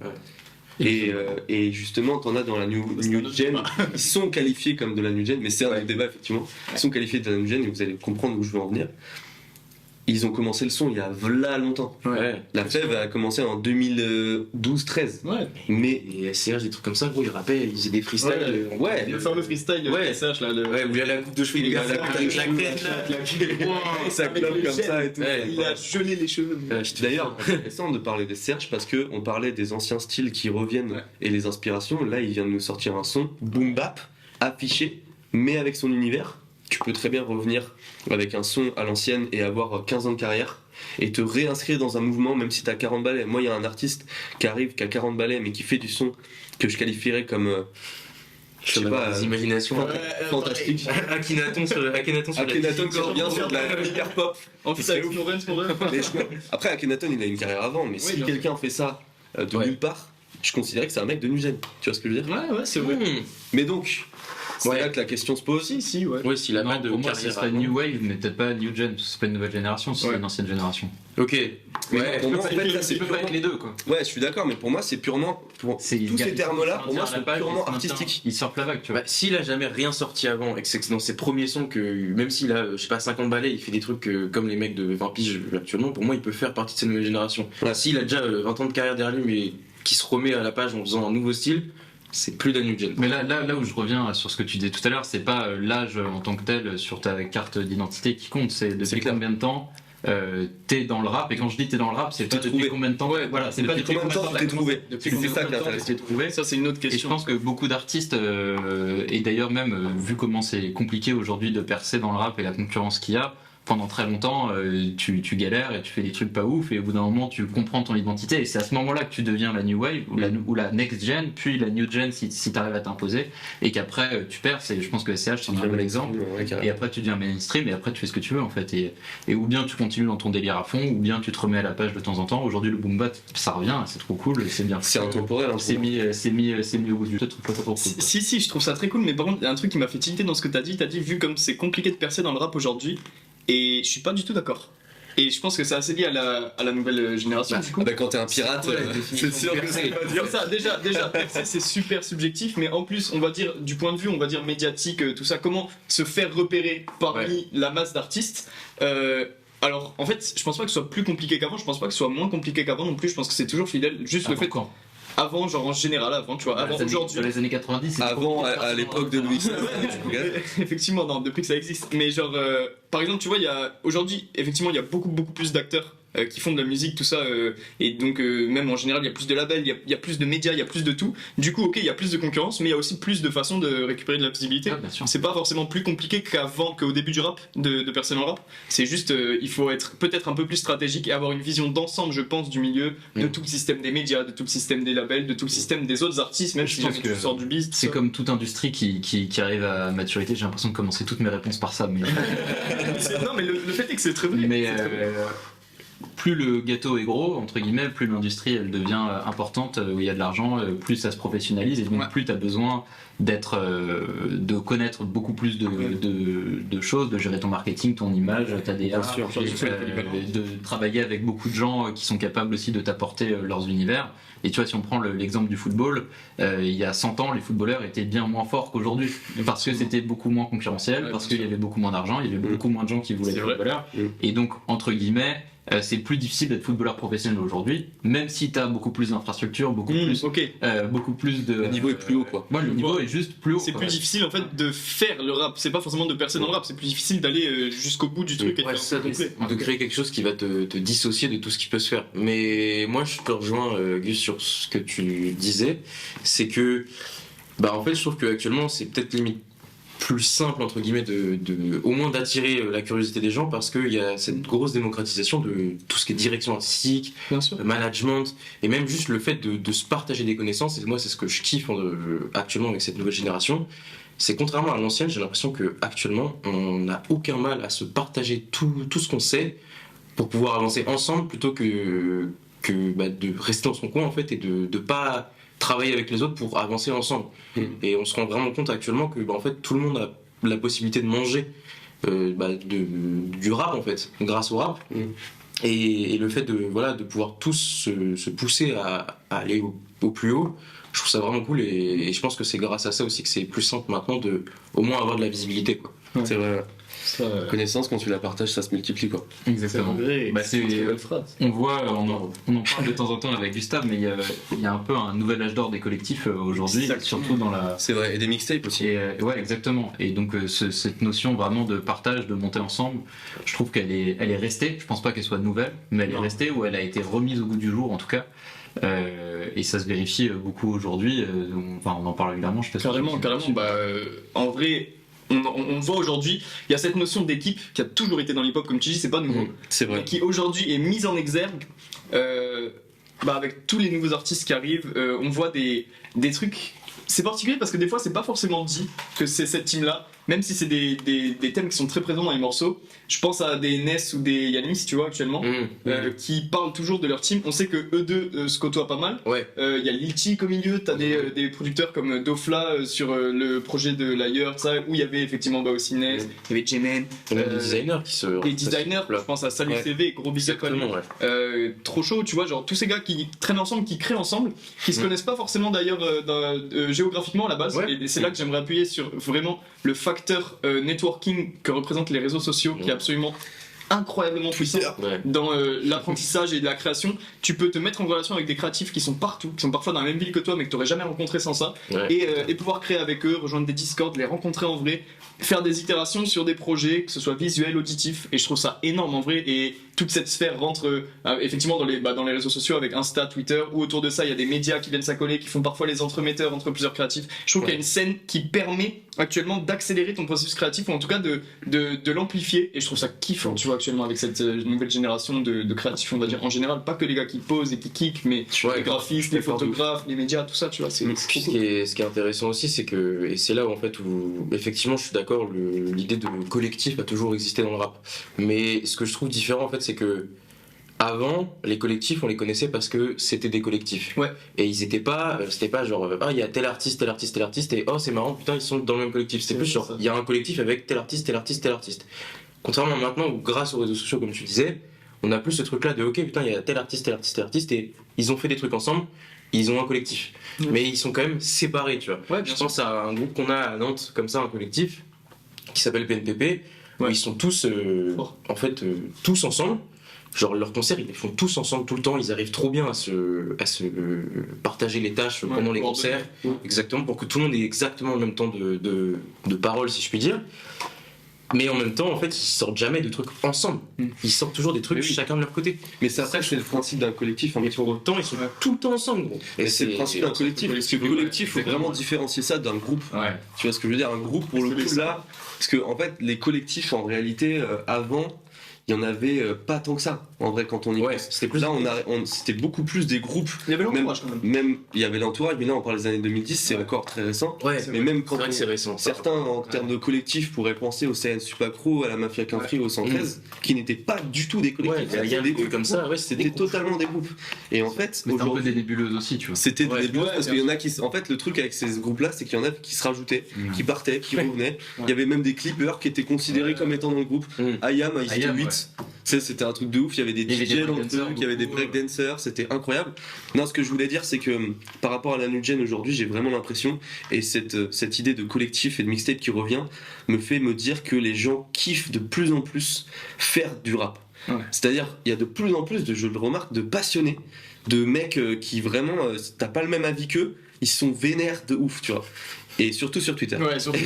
Speaker 1: Et justement, t'en as dans la New Gen, ils sont qualifiés comme de la New Gen, mais c'est un débat effectivement. Ils sont qualifiés de la New Gen et vous allez comprendre où je veux en venir. Ils ont commencé le son il y a v'là longtemps. La fève a commencé en 2012-13. Mais
Speaker 4: et SCH, des trucs comme ça, gros, ils rappaient, ils faisaient des freestyles.
Speaker 3: Le fameux freestyle de SCH là.
Speaker 4: Où il y a la coupe de cheveux, il gars avec la tête là.
Speaker 1: ça clope comme ça et tout.
Speaker 3: Il a gelé les cheveux.
Speaker 1: D'ailleurs, intéressant de parler des Serge parce qu'on parlait des anciens styles qui reviennent et les inspirations. Là, il vient de nous sortir un son boom bap affiché, mais avec son univers. Tu peux très bien revenir avec un son à l'ancienne et avoir 15 ans de carrière et te réinscrire dans un mouvement même si t'as 40 ballets. Moi, il y a un artiste qui arrive, qui a 40 ballets mais qui fait du son que je qualifierais comme
Speaker 4: je sais pas, des imaginations
Speaker 1: fantastiques.
Speaker 4: Akhenaton
Speaker 1: qui revient sur de la hyper pop.
Speaker 3: En fait, avec Florence.
Speaker 1: Après, Akhenaton, il a une carrière avant, mais si quelqu'un fait ça de nulle part, je considérais que c'est un mec de New Gen. Tu vois ce que je veux dire?
Speaker 3: Ouais, c'est vrai.
Speaker 1: Mais donc, c'est là que la question se pose.
Speaker 3: Si, ouais.
Speaker 4: Oui, s'il a pas de
Speaker 2: pour moi,
Speaker 4: carrière.
Speaker 2: ce serait New Wave, mais peut-être pas New Gen, parce que c'est pas une nouvelle génération, c'est une ancienne génération.
Speaker 4: Ok.
Speaker 1: Mais pour moi, en fait, là, c'est
Speaker 2: purement avec les deux, quoi.
Speaker 1: Ouais, je suis d'accord, mais pour moi, c'est purement. Tous ces termes-là, pour moi, sont purement artistiques.
Speaker 2: Il sort la vague, tu vois.
Speaker 4: S'il a jamais rien sorti avant et que c'est dans ses premiers sons que, même s'il a, je sais pas, 50 ballets, il fait des trucs comme les mecs de 20 piges actuellement, pour moi, il peut faire partie de cette nouvelle génération. S'il a déjà 20 ans de carrière derrière lui, mais qui se remet à la page en faisant un nouveau style, c'est plus de la New Gen.
Speaker 2: Mais là où je reviens sur ce que tu disais tout à l'heure, c'est pas l'âge en tant que tel sur ta carte d'identité qui compte, c'est depuis combien de temps t'es dans le rap. Et quand je dis t'es dans le rap, c'est pas depuis combien de temps. Voilà, c'est pas depuis combien de temps t'es trouvé.
Speaker 1: C'est ça qui est intéressant.
Speaker 3: Ça, c'est une autre
Speaker 2: Et je
Speaker 3: question.
Speaker 2: pense que beaucoup d'artistes, et d'ailleurs même vu comment c'est compliqué aujourd'hui de percer dans le rap et la concurrence qu'il y a, pendant très longtemps, tu galères et tu fais des trucs pas ouf, et au bout d'un moment, tu comprends ton identité, et c'est à ce moment-là que tu deviens la New Wave, ou la Next Gen, puis la New Gen si tu arrives à t'imposer, et qu'après tu perces, et je pense que SCH c'est un bon exemple, et après tu deviens mainstream, et après tu fais ce que tu veux en fait, et ou bien tu continues dans ton délire à fond, ou bien tu te remets à la page de temps en temps. Aujourd'hui, le boom bap, ça revient, c'est trop cool, c'est bien.
Speaker 1: C'est intemporel, hein,
Speaker 2: c'est mis au bout du jeu, trop cool.
Speaker 3: Si, je trouve ça très cool, mais par contre, il y a un truc qui m'a fait tilter dans ce que t'as dit, vu comme c'est compliqué de percer dans le rap aujourd'hui. Et je suis pas du tout d'accord. Et je pense que c'est assez lié à la nouvelle génération. Du coup.
Speaker 1: Quand t'es un pirate, c'est sûr que c'est pas dire
Speaker 3: ça. Déjà, percer, c'est super subjectif, mais en plus, on va dire, du point de vue, médiatique, tout ça, comment se faire repérer parmi la masse d'artistes. Alors, en fait, je pense pas que ce soit plus compliqué qu'avant, je pense pas que ce soit moins compliqué qu'avant non plus, je pense que c'est toujours fidèle. Juste le fait
Speaker 2: quand
Speaker 3: avant, genre en général, tu vois, avant aujourd'hui.
Speaker 2: Dans les années 90,
Speaker 1: avant, à l'époque de Louis XVI.
Speaker 3: Effectivement, non, depuis que ça existe. Mais genre, par exemple, tu vois, aujourd'hui, effectivement, il y a beaucoup plus d'acteurs qui font de la musique, tout ça, et donc même en général il y a plus de labels, il y a plus de médias, il y a plus de tout. Du coup, ok, il y a plus de concurrence, mais il y a aussi plus de façons de récupérer de la visibilité.
Speaker 2: Ah, bien sûr.
Speaker 3: C'est pas forcément plus compliqué qu'au début du rap, de personnes en rap. C'est juste, il faut être peut-être un peu plus stratégique et avoir une vision d'ensemble, je pense, du milieu, de tout le système des médias, de tout le système des labels, de tout le système des autres artistes, même si
Speaker 2: pense que
Speaker 3: tu sors du biz.
Speaker 2: C'est comme toute industrie qui arrive à maturité. J'ai l'impression de commencer toutes mes réponses par ça, mais
Speaker 3: Non, mais le fait est que c'est très vrai.
Speaker 2: mais
Speaker 3: C'est très vrai.
Speaker 2: plus le gâteau est gros, entre guillemets, plus l'industrie elle devient importante, où il y a de l'argent, plus ça se professionnalise, et donc
Speaker 3: Ouais.
Speaker 2: plus tu as besoin de connaître beaucoup plus de choses, de gérer ton marketing, ton image, ta DA,
Speaker 4: Bien sûr,
Speaker 2: de travailler avec beaucoup de gens qui sont capables aussi de t'apporter leurs univers. Et tu vois, si on prend l'exemple du football, il y a 100 ans, les footballeurs étaient bien moins forts qu'aujourd'hui, parce que c'était beaucoup moins concurrentiel,
Speaker 3: Ouais,
Speaker 2: parce
Speaker 3: bien
Speaker 2: qu'il y avait beaucoup moins d'argent, il y avait beaucoup moins de gens qui voulaient
Speaker 3: C'est
Speaker 2: être
Speaker 3: vrai.
Speaker 2: footballeurs. Et donc, entre guillemets, c'est plus difficile d'être footballeur professionnel aujourd'hui, même si tu as beaucoup plus d'infrastructures, beaucoup plus de.
Speaker 1: Le niveau est plus haut, quoi.
Speaker 2: Ouais, le niveau est juste plus haut.
Speaker 3: C'est
Speaker 2: quoi.
Speaker 3: plus difficile en fait de faire le rap. C'est pas forcément de percer dans le rap, c'est plus difficile d'aller jusqu'au bout du truc et de
Speaker 4: Ouais,
Speaker 3: faire
Speaker 4: c'est ça,
Speaker 3: un truc complet.
Speaker 4: de créer quelque chose qui va te dissocier de tout ce qui peut se faire. Mais moi, je te rejoins, Gus, sur ce que tu disais. C'est que, en fait, je trouve qu'actuellement, c'est peut-être limite plus simple, entre guillemets, au moins d'attirer la curiosité des gens parce qu'il y a cette grosse démocratisation de tout ce qui est direction artistique,
Speaker 3: Bien sûr.
Speaker 4: management, et même juste le fait de se partager des connaissances. Et moi, c'est ce que je kiffe actuellement avec cette nouvelle génération. C'est contrairement à l'ancienne, j'ai l'impression qu'actuellement, on n'a aucun mal à se partager tout ce qu'on sait pour pouvoir avancer ensemble plutôt que de rester dans son coin en fait et de pas travailler avec les autres pour avancer ensemble. Et on se rend vraiment compte actuellement que en fait tout le monde a la possibilité de manger du rap en fait grâce au rap. Et le fait de pouvoir tous se pousser à aller au plus haut, je trouve ça vraiment cool et je pense que c'est grâce à ça aussi que c'est plus simple maintenant de au moins avoir de la visibilité quoi.
Speaker 1: C'est vrai. La connaissance, quand tu la partages, ça se multiplie, quoi.
Speaker 2: Exactement. Bah, on voit, on en parle de temps en temps avec Gustave, mais il y a un peu un nouvel âge d'or des collectifs aujourd'hui,
Speaker 3: Exactement.
Speaker 2: surtout dans la.
Speaker 1: C'est vrai. Et des mixtapes aussi.
Speaker 2: Et ouais, exactement. Et donc cette notion vraiment de partage, de monter ensemble, je trouve qu'elle est restée. Je pense pas qu'elle soit nouvelle, mais elle est restée ou elle a été remise au goût du jour en tout cas. Et ça se vérifie beaucoup aujourd'hui. On en parle régulièrement. Je sais pas si
Speaker 3: Carrément. En vrai, on voit aujourd'hui, il y a cette notion d'équipe qui a toujours été dans l'hip-hop, comme tu dis, c'est pas nouveau,
Speaker 1: C'est vrai.
Speaker 3: mais qui aujourd'hui est mise en exergue. Avec tous les nouveaux artistes qui arrivent, on voit des trucs. C'est particulier parce que des fois, c'est pas forcément dit que c'est cette team-là, même si c'est des thèmes qui sont très présents dans les morceaux. Je pense à des Ness ou des Yanis, tu vois, actuellement, qui parlent toujours de leur team. On sait que eux deux se côtoient pas mal.
Speaker 4: Ouais.
Speaker 3: Il y a Lil Cheek au milieu, t'as des producteurs comme Dofla sur le projet de Liar, ça, où il y avait effectivement aussi Ness, il y avait J-Man,
Speaker 4: Et même des designers qui se
Speaker 3: des designers, je pense à Salut
Speaker 4: Ouais.
Speaker 3: CV, gros big up à lui.
Speaker 4: Exactement, ouais.
Speaker 3: Trop chaud, tu vois, genre tous ces gars qui traînent ensemble, qui créent ensemble, qui se connaissent pas forcément d'ailleurs géographiquement à la base,
Speaker 4: Ouais.
Speaker 3: et c'est là que j'aimerais appuyer sur vraiment le facteur networking que représentent les réseaux sociaux, qui est absolument incroyablement puissant
Speaker 4: Ouais.
Speaker 3: dans l'apprentissage et de la création. Tu peux te mettre en relation avec des créatifs qui sont partout, qui sont parfois dans la même ville que toi mais que tu n'aurais jamais rencontré sans ça,
Speaker 4: Ouais.
Speaker 3: et pouvoir créer avec eux, rejoindre des discords, les rencontrer en vrai, faire des itérations sur des projets, que ce soit visuel, auditif, et je trouve ça énorme en vrai. Et toute cette sphère rentre effectivement dans les réseaux sociaux avec Insta, Twitter, où autour de ça il y a des médias qui viennent s'accoler, qui font parfois les entremetteurs entre plusieurs créatifs. Je trouve qu'il y a une scène qui permet actuellement d'accélérer ton processus créatif, ou en tout cas de l'amplifier, et je trouve ça kiffant, tu vois, actuellement avec cette nouvelle génération de créatifs, on va dire en général, pas que les gars qui posent et qui kickent, mais
Speaker 4: Ouais,
Speaker 3: les graphistes, les
Speaker 4: partout.
Speaker 3: photographes, les médias, tout ça, tu vois, c'est trop
Speaker 4: Ce
Speaker 3: cool.
Speaker 4: qui est intéressant aussi, c'est que, et c'est là où en fait où effectivement je suis d'accord, l'idée de collectif a toujours existé dans le rap. Mais ce que je trouve différent en fait, c'est que avant, les collectifs, on les connaissait parce que c'était des collectifs.
Speaker 3: Ouais.
Speaker 4: Et ils étaient pas, c'était pas genre, ah, il y a tel artiste, tel artiste, tel artiste, et oh, c'est marrant, putain, ils sont dans le même collectif. C'était
Speaker 3: C'est
Speaker 4: plus
Speaker 3: ça.
Speaker 4: genre, il y a un collectif avec tel artiste, tel artiste, tel artiste. Contrairement à maintenant où, grâce aux réseaux sociaux, comme tu disais, on a plus ce truc-là de, ok, putain, il y a tel artiste, tel artiste, tel artiste, et ils ont fait des trucs ensemble, ils ont un collectif.
Speaker 3: Ouais.
Speaker 4: Mais ils sont quand même séparés, tu vois.
Speaker 3: Ouais,
Speaker 4: Je
Speaker 3: bien sûr.
Speaker 4: pense à un groupe qu'on a à Nantes, comme ça, un collectif, qui s'appelle PNPP, où
Speaker 3: Ouais.
Speaker 4: ils sont tous,
Speaker 3: Fort.
Speaker 4: tous ensemble. Genre, leurs concerts, ils les font tous ensemble tout le temps. Ils arrivent trop bien à se partager les tâches
Speaker 3: Ouais,
Speaker 4: pendant les
Speaker 3: coordonner.
Speaker 4: concerts. Exactement, pour que tout le monde ait exactement le même temps de parole, si je puis dire. Mais en même temps, en fait, ils sortent jamais de trucs ensemble. Ils sortent toujours des trucs
Speaker 1: Mais oui.
Speaker 4: chacun de leur côté.
Speaker 1: Mais c'est après, c'est le principe d'un collectif. Hein,
Speaker 4: Mais pour autant, ils sont tout le temps ensemble, gros.
Speaker 1: Et c'est le principe d'un collectif. Parce que le collectif, faut vraiment différencier ça d'un groupe.
Speaker 2: Ouais.
Speaker 1: Tu vois ce que je veux dire? Un groupe, pour le coup, là. Parce que, en fait, les collectifs, en réalité, avant, il y en avait pas tant que ça. En vrai, quand on y
Speaker 4: Ouais,
Speaker 1: pense.
Speaker 4: c'était plus.
Speaker 1: Là, c'était beaucoup plus des groupes.
Speaker 3: Il y avait
Speaker 1: Même,
Speaker 3: l'entourage quand même.
Speaker 1: même, il y avait l'entourage, mais là, on parle des années 2010, c'est encore très récent.
Speaker 4: Ouais,
Speaker 1: Mais même
Speaker 4: c'est
Speaker 1: quand
Speaker 4: vrai que c'est récent.
Speaker 1: certains, en termes de collectifs, pourraient penser au CN Supacro, à la Mafia Quinfri, au 113, qui n'étaient pas du tout des
Speaker 4: Ouais,
Speaker 1: collectifs.
Speaker 4: il y a
Speaker 1: C'était
Speaker 4: des trucs comme ça, ouais,
Speaker 1: C'était totalement des groupes. Et en fait,
Speaker 2: Mais c'est un peu
Speaker 1: aujourd'hui,
Speaker 2: des nébuleuses aussi, tu vois.
Speaker 1: c'était
Speaker 4: Ouais,
Speaker 1: des nébuleuses
Speaker 3: ouais,
Speaker 1: parce
Speaker 3: bien
Speaker 1: qu'il y en a qui. En fait, le truc avec ces groupes-là, c'est qu'il y en a qui se rajoutaient,
Speaker 2: Mhm.
Speaker 1: qui partaient, qui revenaient.
Speaker 3: Ouais.
Speaker 1: Il y avait même des clippers qui étaient considérés comme étant dans le groupe.
Speaker 4: Mhm.
Speaker 1: Ayam, ils étaient
Speaker 2: Ayam,
Speaker 1: 8. Tu sais, c'était un truc de ouf. Il y avait des
Speaker 2: Il y avait
Speaker 1: DJ
Speaker 2: des
Speaker 1: dans le
Speaker 2: breakdancers,
Speaker 1: truc, il y avait des
Speaker 2: beaucoup,
Speaker 1: breakdancers, c'était incroyable. Non, ce que je voulais dire, c'est que par rapport à la New Gen aujourd'hui, j'ai vraiment l'impression, et cette idée de collectif et de mixtape qui revient, me fait me dire que les gens kiffent de plus en plus faire du rap.
Speaker 3: Ouais.
Speaker 1: C'est-à-dire, il y a de plus en plus, je le remarque, de passionnés, de mecs qui vraiment, t'as pas le même avis qu'eux, ils sont vénères de ouf, tu vois. Et surtout sur Twitter.
Speaker 3: Ouais, surtout.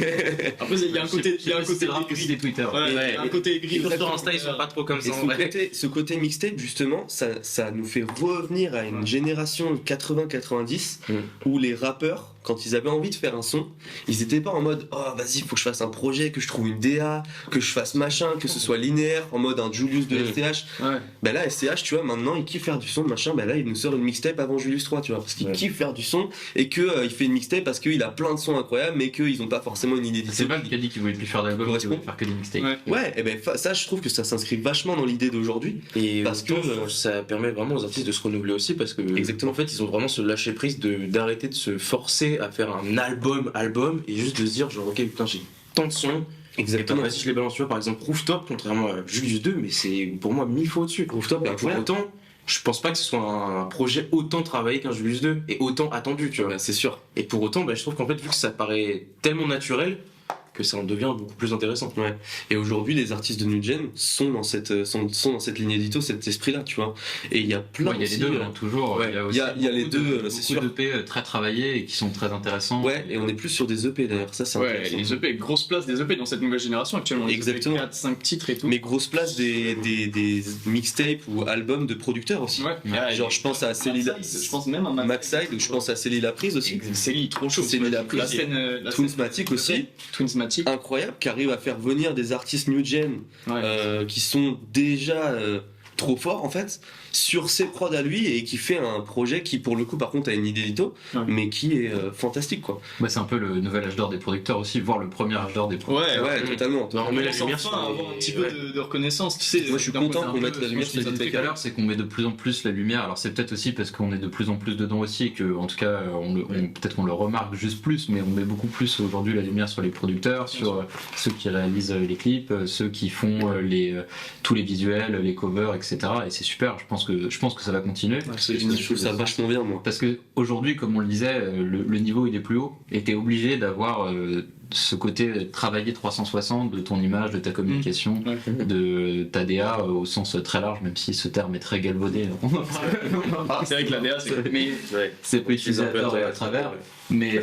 Speaker 3: Après, il y a un côté. Il y a un côté
Speaker 2: le rap aussi
Speaker 3: aigri.
Speaker 2: des Twitter.
Speaker 3: Ouais, il y a un côté aigri.
Speaker 4: Sur Insta, ils sont pas trop comme
Speaker 1: Et
Speaker 4: ça. en vrai.
Speaker 1: ce côté mixtape, justement, ça nous fait revenir à une génération 80-90 où les rappeurs, quand ils avaient envie de faire un son, ils étaient pas en mode oh vas-y, faut que je fasse un projet, que je trouve une DA, que je fasse machin, que ce soit linéaire, en mode un Julius de STH.
Speaker 3: Ouais.
Speaker 1: Ben là, STH, tu vois, maintenant il kiffe faire du son, machin, ben là il nous sort une mixtape avant Julius 3, tu vois, parce qu'il
Speaker 4: Ouais.
Speaker 1: kiffe faire du son et que il fait une mixtape parce qu'il a plein de sons incroyables, mais qu'ils ont pas forcément une idée
Speaker 2: C'est
Speaker 1: d'édito.
Speaker 2: Val qui a dit qu'il voulait plus faire d'album, qu'il
Speaker 1: Correspond.
Speaker 2: voulait faire que des mixtapes.
Speaker 3: Ouais.
Speaker 1: Ouais, et ben ça, je trouve que ça s'inscrit vachement dans l'idée d'aujourd'hui.
Speaker 4: Et
Speaker 1: Parce
Speaker 4: parce
Speaker 1: que,
Speaker 4: que ça permet vraiment aux artistes de se renouveler aussi parce que
Speaker 1: Exactement.
Speaker 4: en fait ils ont vraiment ce lâcher prise d'arrêter de se forcer à faire un album et juste de se dire genre ok putain j'ai tant de sons
Speaker 1: Exactement.
Speaker 4: et si je les balance tu vois par exemple Rooftop contrairement à Julius 2 mais c'est pour moi 1000 fois au-dessus Rooftop et pour autant je pense pas que ce soit un projet autant travaillé qu'un Julius 2 et autant attendu tu vois
Speaker 1: Ouais, c'est sûr.
Speaker 4: et pour autant je trouve qu'en fait vu que ça paraît tellement naturel que ça en devient beaucoup plus intéressant.
Speaker 1: Ouais. Et aujourd'hui, les artistes de New Gen sont dans cette ligne édito, cet esprit-là, tu vois. Et il y a plein
Speaker 2: Ouais, il y a les
Speaker 1: aussi,
Speaker 2: deux, hein, toujours.
Speaker 1: ouais,
Speaker 2: Il y a,
Speaker 1: il y a
Speaker 2: aussi
Speaker 1: les
Speaker 2: beaucoup
Speaker 1: deux,
Speaker 2: de,
Speaker 1: c'est
Speaker 2: beaucoup
Speaker 1: sûr.
Speaker 2: d'EP très travaillés et qui sont très intéressants.
Speaker 1: Ouais, et on est plus sur des EP d'ailleurs, ça c'est
Speaker 3: Ouais,
Speaker 1: intéressant.
Speaker 3: les EP, grosse place des EP dans cette nouvelle génération actuellement.
Speaker 1: Exactement.
Speaker 3: 4-5 titres et tout.
Speaker 1: Mais grosse place des mixtapes ou albums de producteurs aussi.
Speaker 3: Ouais.
Speaker 2: Ouais.
Speaker 1: Genre, je pense à Céline,
Speaker 3: Je pense même à
Speaker 1: Maxide, ou je pense à Céline La Prise aussi.
Speaker 3: Céline, trop chaud.
Speaker 1: Céline La
Speaker 3: La
Speaker 1: Prise.
Speaker 3: scène. La
Speaker 1: Twinsmatic aussi,
Speaker 3: Twinsmatic.
Speaker 1: incroyable, qui arrive à faire venir des artistes New Gen
Speaker 3: Ouais.
Speaker 1: qui sont déjà trop forts en fait sur ses prods à lui et qui fait un projet qui pour le coup par contre a une idée d'édito
Speaker 3: Ouais.
Speaker 1: mais qui est fantastique quoi.
Speaker 2: Bah, c'est un peu le nouvel âge d'or des producteurs aussi, voire le premier âge d'or des producteurs.
Speaker 3: Ouais,
Speaker 1: Ouais, totalement.
Speaker 4: Non, on met la
Speaker 3: Enfin,
Speaker 4: lumière sur
Speaker 3: avoir un petit peu
Speaker 1: ouais.
Speaker 3: de reconnaissance, tu sais.
Speaker 1: Moi, je suis
Speaker 3: d'un
Speaker 1: content
Speaker 3: côté,
Speaker 1: qu'on
Speaker 3: un
Speaker 1: mette
Speaker 3: peu,
Speaker 1: la lumière
Speaker 2: Ce
Speaker 1: sur
Speaker 2: que je
Speaker 1: cette
Speaker 2: disais tout à l'heure, c'est qu'on met de plus en plus la lumière. Alors c'est peut-être aussi parce qu'on est de plus en plus dedans aussi et que, en tout cas, peut-être qu'on le remarque juste plus, mais on met beaucoup plus aujourd'hui la lumière sur les producteurs, sur ceux qui réalisent les clips, ceux qui font tous les visuels, les covers, etc. Et c'est super. Je pense que ça va continuer.
Speaker 1: Je trouve ça vachement bien moi.
Speaker 2: Parce que aujourd'hui, comme on le disait, le niveau il est plus haut et t'es obligé d'avoir ce côté travailler 360 de ton image, de ta communication,
Speaker 3: Ouais.
Speaker 2: de ta DA au sens très large, même si ce terme est très galvaudé.
Speaker 3: Ah, c'est vrai que la DA, c'est. Mais
Speaker 4: Ouais.
Speaker 2: C'est peu utilisé
Speaker 4: un peu
Speaker 2: à travers. Mais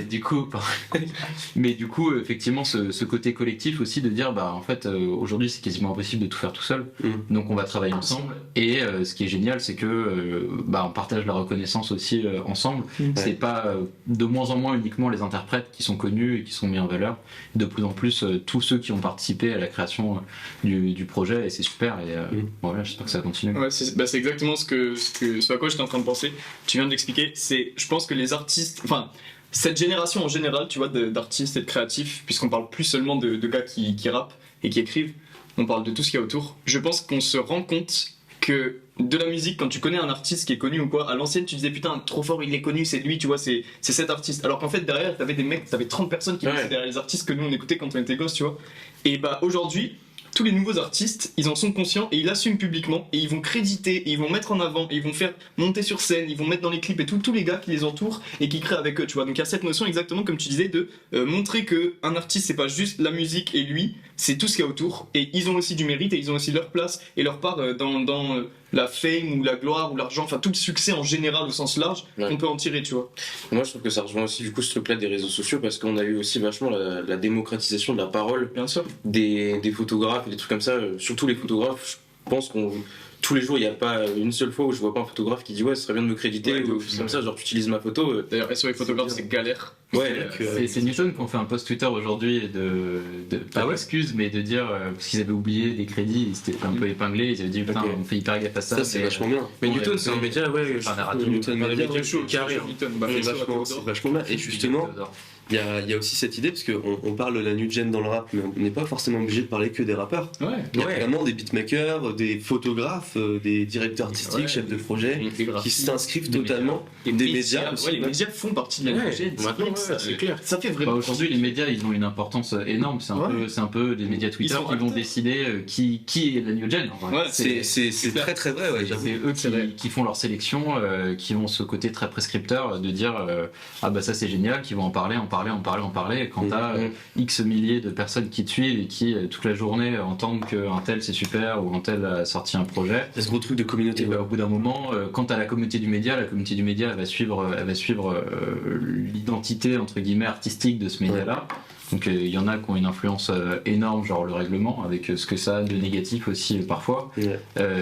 Speaker 2: du coup, effectivement, ce côté collectif aussi de dire, bah en fait, aujourd'hui c'est quasiment impossible de tout faire tout seul. Donc on va travailler ensemble. Et ce qui est génial, c'est que on partage la reconnaissance aussi ensemble. C'est pas de moins en moins uniquement les interprètes qui sont connus et qui sont mis en valeur. De plus en plus tous ceux qui ont participé à la création du projet. Et c'est super. Et voilà, j'espère que ça va continuer.
Speaker 3: ouais, c'est exactement ce à quoi j'étais en train de penser. Tu viens de l'expliquer. Je pense que les artistes. Enfin. Cette génération en général, tu vois, d'artistes et de créatifs, puisqu'on parle plus seulement de gars qui rappent et qui écrivent, on parle de tout ce qu'il y a autour. Je pense qu'on se rend compte que de la musique, quand tu connais un artiste qui est connu ou quoi, à l'ancienne tu disais putain trop fort il est connu, c'est lui, tu vois, c'est cet artiste. Alors qu'en fait derrière t'avais des mecs, t'avais 30 personnes qui passaient derrière les artistes que nous on écoutait quand on était gosses, tu vois. Et bah aujourd'hui, tous les nouveaux artistes, ils en sont conscients et ils l'assument publiquement et ils vont créditer et ils vont mettre en avant et ils vont faire monter sur scène, ils vont mettre dans les clips et tous les gars qui les entourent et qui créent avec eux, tu vois. Donc il y a cette notion exactement comme tu disais de montrer que un artiste c'est pas juste la musique et lui, c'est tout ce qu'il y a autour et ils ont aussi du mérite et ils ont aussi leur place et leur part dans la fame ou la gloire ou l'argent, enfin tout le succès en général au sens large
Speaker 4: Ouais.
Speaker 3: qu'on peut en tirer, tu vois.
Speaker 4: Moi, je trouve que ça rejoint aussi du coup ce truc-là des réseaux sociaux parce qu'on a eu aussi vachement la démocratisation de la parole
Speaker 3: Bien sûr.
Speaker 4: des photographes et des trucs comme ça. Surtout les photographes, je pense qu'on tous les jours, il n'y a pas une seule fois où je vois pas un photographe qui dit ouais, ce serait bien de me créditer
Speaker 3: Ouais, de
Speaker 4: ou
Speaker 3: ouf,
Speaker 4: comme ça, genre tu utilises ma photo.
Speaker 3: D'ailleurs, SO et photographe, c'est galère.
Speaker 4: Ouais,
Speaker 2: C'est Newton qui ont fait un post Twitter aujourd'hui pas d'excuses, mais de dire parce qu'ils avaient oublié des crédits, ils s'étaient un peu épinglés, ils avaient dit putain,
Speaker 4: Ok.
Speaker 2: on fait hyper gaffe à ça.
Speaker 1: Ça, c'est vachement bien.
Speaker 4: mais
Speaker 2: on
Speaker 4: Newton,
Speaker 2: l'a
Speaker 4: c'est un
Speaker 2: fait.
Speaker 4: média, ouais,
Speaker 2: Enfin, un narratif.
Speaker 1: Newton
Speaker 4: un
Speaker 1: Media,
Speaker 4: média
Speaker 3: Chaud,
Speaker 4: carré.
Speaker 3: Newton, bah,
Speaker 1: C'est
Speaker 3: fais ça,
Speaker 1: vachement,
Speaker 3: Théodore.
Speaker 1: c'est vachement bien. Et justement, il y a aussi cette idée, parce qu'on parle de la new gen dans le rap, mais on n'est pas forcément obligé de parler que des rappeurs.
Speaker 3: Ouais.
Speaker 1: Il y a
Speaker 4: Ouais.
Speaker 1: vraiment des beatmakers, des photographes, des directeurs artistiques,
Speaker 3: Ouais.
Speaker 1: chefs de projet,
Speaker 3: Des
Speaker 1: qui
Speaker 3: graphistes,
Speaker 1: s'inscrivent
Speaker 2: des
Speaker 1: totalement. Des médias aussi.
Speaker 3: Ouais, les médias font partie de la
Speaker 4: Ouais,
Speaker 3: chaîne.
Speaker 4: maintenant,
Speaker 3: ça,
Speaker 4: c'est clair.
Speaker 3: Ça fait
Speaker 2: Bah,
Speaker 3: vraiment.
Speaker 2: aujourd'hui, les médias, ils ont une importance énorme. C'est un peu des médias Twitter
Speaker 3: sont
Speaker 2: qui vont
Speaker 3: acteurs.
Speaker 2: décider qui est la new gen. En vrai.
Speaker 3: Ouais,
Speaker 1: C'est
Speaker 3: clair.
Speaker 1: très très vrai, ouais, j'avoue.
Speaker 2: C'est eux
Speaker 3: C'est vrai.
Speaker 2: qui font leur sélection, qui ont ce côté très prescripteur de dire ah bah ça c'est génial, qui vont en parler. Et quand t'as X milliers de personnes qui te suivent et qui toute la journée entendent qu'un tel c'est super ou un tel a sorti un projet,
Speaker 1: Il y a ce gros truc de communauté.
Speaker 2: et bah, au bout d'un moment, quant à la communauté du média elle va suivre l'identité entre guillemets artistique de ce média-là. Donc il y en a qui ont une influence énorme, genre le règlement, avec ce que ça a de négatif aussi parfois.
Speaker 1: Ouais.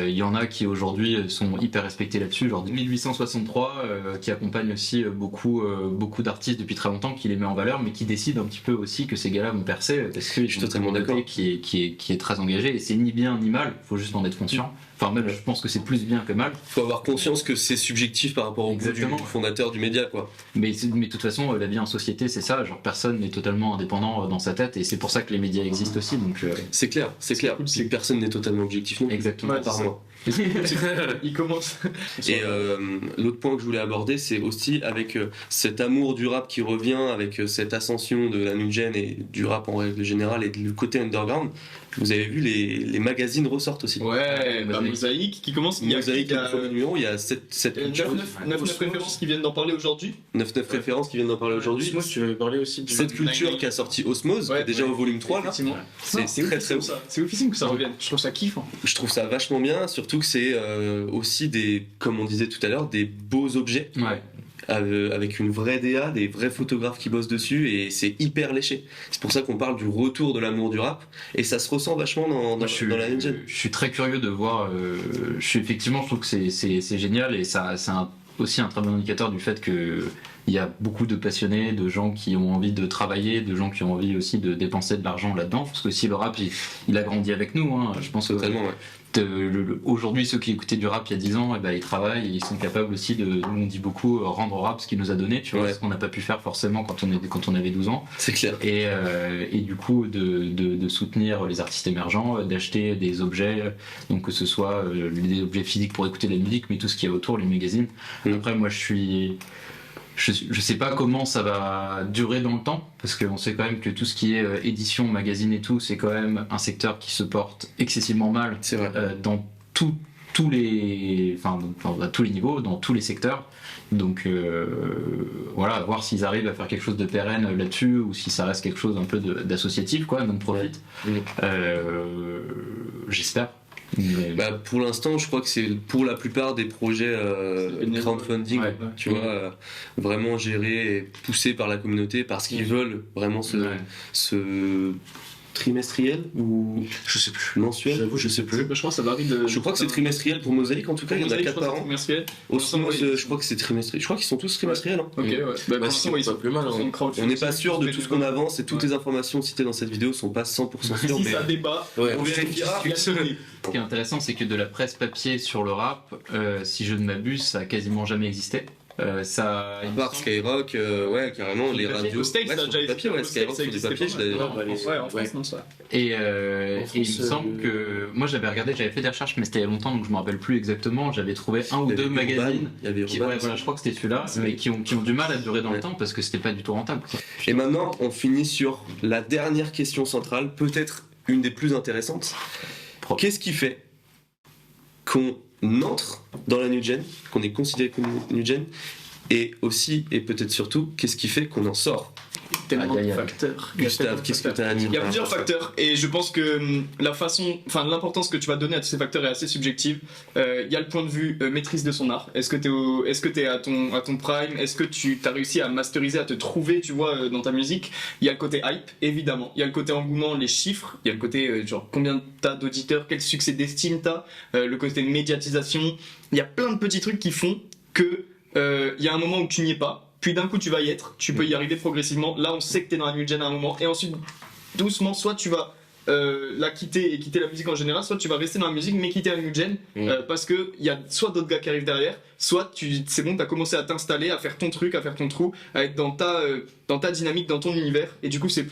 Speaker 2: Il y en a qui aujourd'hui sont hyper respectés là-dessus, genre 1863, qui accompagne aussi beaucoup d'artistes depuis très longtemps, qui les met en valeur, mais qui décident un petit peu aussi que ces gars-là vont percer parce que
Speaker 1: Je suis totalement d'accord.
Speaker 2: qui est très engagée, et c'est ni bien ni mal, faut juste en être conscient. Enfin même je pense que c'est plus bien que mal.
Speaker 1: Faut avoir conscience que c'est subjectif par rapport au goût
Speaker 2: Exactement.
Speaker 1: du fondateur du média, quoi.
Speaker 2: Mais de toute façon, la vie en société, c'est ça. Genre, personne n'est totalement indépendant dans sa tête, et c'est pour ça que les médias existent aussi. Donc,
Speaker 1: C'est clair. C'est
Speaker 3: cool,
Speaker 1: que personne n'est totalement objectif non plus.
Speaker 2: exactement.
Speaker 3: Ouais,
Speaker 1: Par moi.
Speaker 3: Il commence.
Speaker 1: Et l'autre point que je voulais aborder, c'est aussi avec cet amour du rap qui revient, avec cette ascension de la new gen et du rap en règle générale et du côté underground. Vous avez vu, les magazines ressortent aussi.
Speaker 3: Ouais, bah, Mosaïque qui commence.
Speaker 1: Mosaïque,
Speaker 3: il y
Speaker 1: le
Speaker 3: a
Speaker 1: premier numéro, il y a 7
Speaker 3: 9 références qui viennent d'en parler aujourd'hui.
Speaker 1: 9 références qui viennent d'en parler aujourd'hui.
Speaker 4: Moi, tu avais parlé aussi de
Speaker 1: Cette culture qui a sorti Osmose,
Speaker 3: Ouais,
Speaker 1: qui est déjà
Speaker 3: ouais.
Speaker 1: au volume 3, là.
Speaker 3: Effectivement.
Speaker 1: C'est très très
Speaker 3: oufissime,
Speaker 1: haut.
Speaker 3: ça. C'est oufissime que ça revienne. Je trouve ça kiffant.
Speaker 1: Je trouve ça vachement bien, surtout que c'est aussi des, comme on disait tout à l'heure, des beaux objets
Speaker 2: Ouais.
Speaker 1: avec une vraie DA, des vrais photographes qui bossent dessus et c'est hyper léché. C'est pour ça qu'on parle du retour de l'amour du rap et ça se ressent vachement dans la new gen.
Speaker 2: Je suis très curieux de voir. Effectivement, je trouve que c'est génial, et ça, c'est aussi un très bon indicateur du fait que il y a beaucoup de passionnés, de gens qui ont envie de travailler, de gens qui ont envie aussi de dépenser de l'argent là-dedans. Parce que si le rap, il a grandi avec nous, hein, je pense que
Speaker 1: Totalement, ouais.
Speaker 2: aujourd'hui, ceux qui écoutaient du rap il y a 10 ans, eh ben, ils travaillent, et ils sont capables aussi nous on dit beaucoup, rendre au rap ce qu'il nous a donné, tu vois,
Speaker 1: Ouais.
Speaker 2: ce qu'on n'a pas pu faire forcément quand on avait 12 ans.
Speaker 1: C'est clair.
Speaker 2: Et du coup, de soutenir les artistes émergents, d'acheter des objets, donc que ce soit des objets physiques pour écouter de la musique, mais tout ce qu'il y a autour, les magazines. Après, moi, je sais pas comment ça va durer dans le temps, parce qu'on sait quand même que tout ce qui est édition, magazine et tout, c'est quand même un secteur qui se porte excessivement mal
Speaker 1: C'est vrai.
Speaker 2: dans tous les à tous les niveaux, dans tous les secteurs. Donc voilà, voir s'ils arrivent à faire quelque chose de pérenne là-dessus, ou si ça reste quelque chose un peu d'associatif, quoi, non-profit. J'espère. Mais-
Speaker 1: Bah, pour l'instant, je crois que c'est pour la plupart des projets crowdfunding,
Speaker 2: Ouais.
Speaker 1: tu vois, vraiment gérés et poussés par la communauté parce qu'ils veulent vraiment ce trimestriel ou
Speaker 4: Je sais plus.
Speaker 1: mensuel,
Speaker 4: J'avoue, je sais plus.
Speaker 3: Je crois que ça varie de.
Speaker 1: Je crois que c'est trimestriel pour Mosaïque, en tout cas, il y en a 4 par an. Osmose, je crois que c'est trimestriel. Je crois qu'ils sont tous trimestriels. Hein.
Speaker 3: Ok, ouais. Bah, pour l'instant, ouais, ils
Speaker 4: pas
Speaker 3: sont
Speaker 4: plus mal. Hein.
Speaker 1: On n'est pas sûr de tout ce qu'on avance et toutes les informations citées dans cette vidéo sont pas 100% sûres,
Speaker 3: Si
Speaker 1: mais
Speaker 3: ça débat,
Speaker 4: Ouais.
Speaker 3: on vérifiera.
Speaker 2: Ce qui est intéressant, c'est que de la presse papier sur le rap, si je ne m'abuse, ça a quasiment jamais existé. Ça,
Speaker 1: à part Skyrock, ouais, carrément, les
Speaker 3: papier.
Speaker 1: radios.
Speaker 3: Au States,
Speaker 1: ouais,
Speaker 3: ça a
Speaker 1: sur
Speaker 3: déjà
Speaker 1: du papier, ouais,
Speaker 3: existé.
Speaker 1: Skyrock
Speaker 3: Ça
Speaker 1: sur du
Speaker 3: existait
Speaker 1: papier,
Speaker 3: pas
Speaker 1: je
Speaker 3: mal.
Speaker 1: l'avais.
Speaker 3: Ouais, en France, non, ça.
Speaker 2: Et il me
Speaker 4: France,
Speaker 2: semble que moi j'avais regardé, j'avais fait des recherches, mais c'était il y a longtemps, donc je me rappelle plus exactement. J'avais trouvé un ou deux magazines.
Speaker 1: Il y avait
Speaker 2: Qui,
Speaker 1: Urban.
Speaker 2: ouais, voilà, je crois que c'était celui-là, mais qui ont du mal à durer dans le
Speaker 1: Ouais.
Speaker 2: temps parce que c'était pas du tout rentable. Quoi.
Speaker 1: Et maintenant, on finit sur la dernière question centrale, peut-être une des plus intéressantes. Qu'est-ce qui fait qu'on entre dans la new gen, qu'on est considéré comme new gen, et aussi, et peut-être surtout, qu'est-ce qui fait qu'on en sort?
Speaker 3: Tellement
Speaker 2: Aïe, aïe,
Speaker 3: de
Speaker 2: aïe.
Speaker 3: facteurs.
Speaker 1: Gustave, qu'est-ce que tu as à dire?
Speaker 3: Il y a plusieurs facteurs et je pense que l'importance que tu vas donner à tous ces facteurs est assez subjective. Il y a le point de vue maîtrise de son art. Est-ce que t'es à ton prime? Est-ce que tu as réussi à masteriser, à te trouver, tu vois, dans ta musique? Il y a le côté hype, évidemment. Il y a le côté engouement, les chiffres. Il y a le côté genre combien t'as d'auditeurs, quel succès d'estime t'as, le côté médiatisation. Il y a plein de petits trucs qui font que il y a un moment où tu n'y es pas. Puis d'un coup tu vas y être, tu peux y arriver progressivement. Là on sait que t'es dans la new gen à un moment, et ensuite doucement soit tu vas la quitter et quitter la musique en général, soit tu vas rester dans la musique mais quitter la new gen parce que il y a soit d'autres gars qui arrivent derrière, soit c'est bon, t'as commencé à t'installer, à faire ton truc, à faire ton trou, à être dans ta dynamique, dans ton univers, et du coup t'es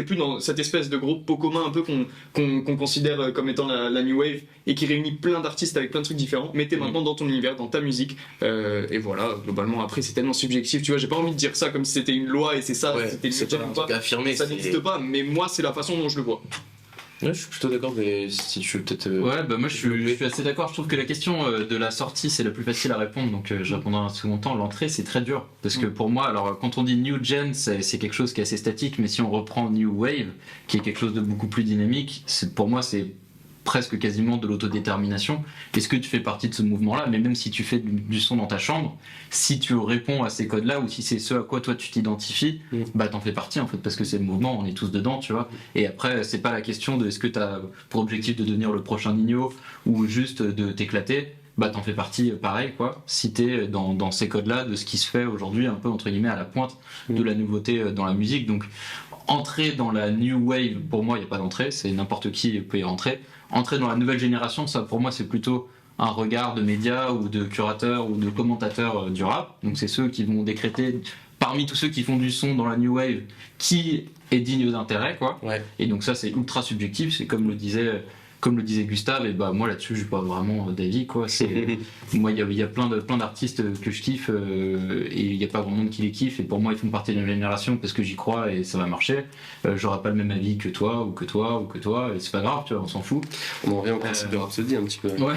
Speaker 3: plus dans cette espèce de gros pot commun un peu qu'on considère comme étant la new wave et qui réunit plein d'artistes avec plein de trucs différents, mais t'es maintenant dans ton univers, dans ta musique, et voilà, globalement après c'est tellement subjectif, tu vois, j'ai pas envie de dire ça comme si c'était une loi et c'est ça, c'était
Speaker 4: c'est pas un truc affirmé,
Speaker 3: ça n'existe pas, mais moi c'est la façon dont je le vois.
Speaker 4: Ouais, je suis plutôt d'accord, mais si tu veux peut-être.
Speaker 2: Ouais, bah moi je suis assez d'accord. Je trouve que la question de la sortie c'est la plus facile à répondre, donc je répondrai un second temps. L'entrée c'est très dur parce que pour moi, alors quand on dit new gen, c'est quelque chose qui est assez statique, mais si on reprend new wave, qui est quelque chose de beaucoup plus dynamique, pour moi c'est presque quasiment de l'autodétermination. Est-ce que tu fais partie de ce mouvement-là? Mais même si tu fais du son dans ta chambre, si tu réponds à ces codes-là ou si c'est ce à quoi toi tu t'identifies, bah t'en fais partie en fait, parce que c'est le mouvement, on est tous dedans, tu vois. Et après, c'est pas la question de est-ce que t'as pour objectif de devenir le prochain Nino ou juste de t'éclater. Bah t'en fais partie pareil quoi, si t'es dans ces codes-là de ce qui se fait aujourd'hui un peu entre guillemets à la pointe de la nouveauté dans la musique. Donc entrer dans la new wave, pour moi il n'y a pas d'entrée, c'est n'importe qui peut y rentrer. Entrer dans la nouvelle génération, ça pour moi c'est plutôt un regard de médias ou de curateurs ou de commentateurs du rap. Donc c'est ceux qui vont décréter parmi tous ceux qui font du son dans la new wave qui est digne d'intérêt quoi.
Speaker 4: Ouais.
Speaker 2: Et donc ça c'est ultra subjectif, c'est comme le disait Gustave, et bah moi là-dessus j'ai pas vraiment d'avis quoi. C'est moi il y a plein d'artistes que je kiffe et il y a pas grand monde qui les kiffe, et pour moi ils font partie de la génération parce que j'y crois et ça va marcher. J'aurai pas le même avis que toi ou que toi et c'est pas grave, tu vois, on s'en fout.
Speaker 1: On en revient au principe de Rhapsody un petit peu.
Speaker 2: Ouais.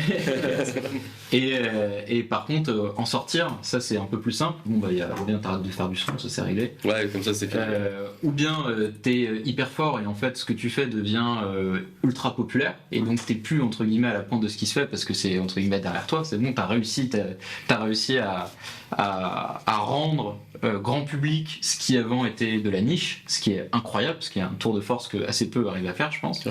Speaker 2: et par contre en sortir, ça c'est un peu plus simple. Bon bah il y a bien, t'arrêtes de faire du son, ça c'est réglé.
Speaker 1: Ouais, comme ça c'est fait.
Speaker 2: Ou bien t'es hyper fort et en fait ce que tu fais devient ultra populaire, et donc t'es plus entre guillemets à la pointe de ce qui se fait parce que c'est entre guillemets derrière toi, c'est bon, t'as réussi à rendre grand public ce qui avant était de la niche, ce qui est incroyable, parce qu'il y a un tour de force que assez peu arrivent à faire je pense.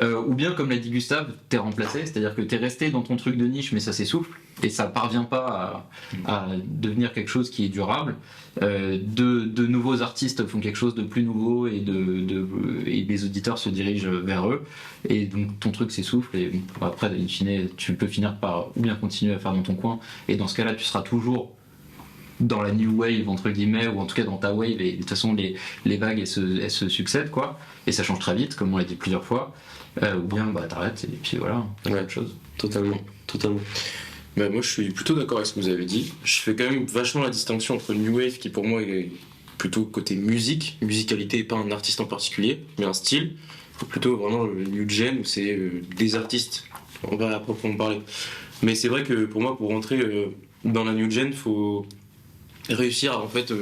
Speaker 2: Ou bien comme l'a dit Gustave, t'es remplacé, c'est-à-dire que t'es resté dans ton truc de niche mais ça s'essouffle et ça parvient pas à devenir quelque chose qui est durable. De nouveaux artistes font quelque chose de plus nouveau et les auditeurs se dirigent vers eux, et donc ton truc s'essouffle, et bon, après in fine tu peux finir par ou bien continuer à faire dans ton coin, et dans ce cas là tu seras toujours dans la new wave entre guillemets, ou en tout cas dans ta wave, et de toute façon les vagues elles se succèdent quoi, et ça change très vite comme on l'a dit plusieurs fois. Ou bien bah t'arrêtes et puis voilà, t'as autre chose.
Speaker 1: Totalement.
Speaker 4: Bah, moi je suis plutôt d'accord avec ce que vous avez dit. Je fais quand même vachement la distinction entre New Wave, qui pour moi est plutôt côté musique, musicalité, pas un artiste en particulier, mais un style, ou plutôt vraiment le New Gen où c'est des artistes, on va à proprement parler. Mais c'est vrai que pour moi, pour rentrer dans la New Gen, faut réussir à en fait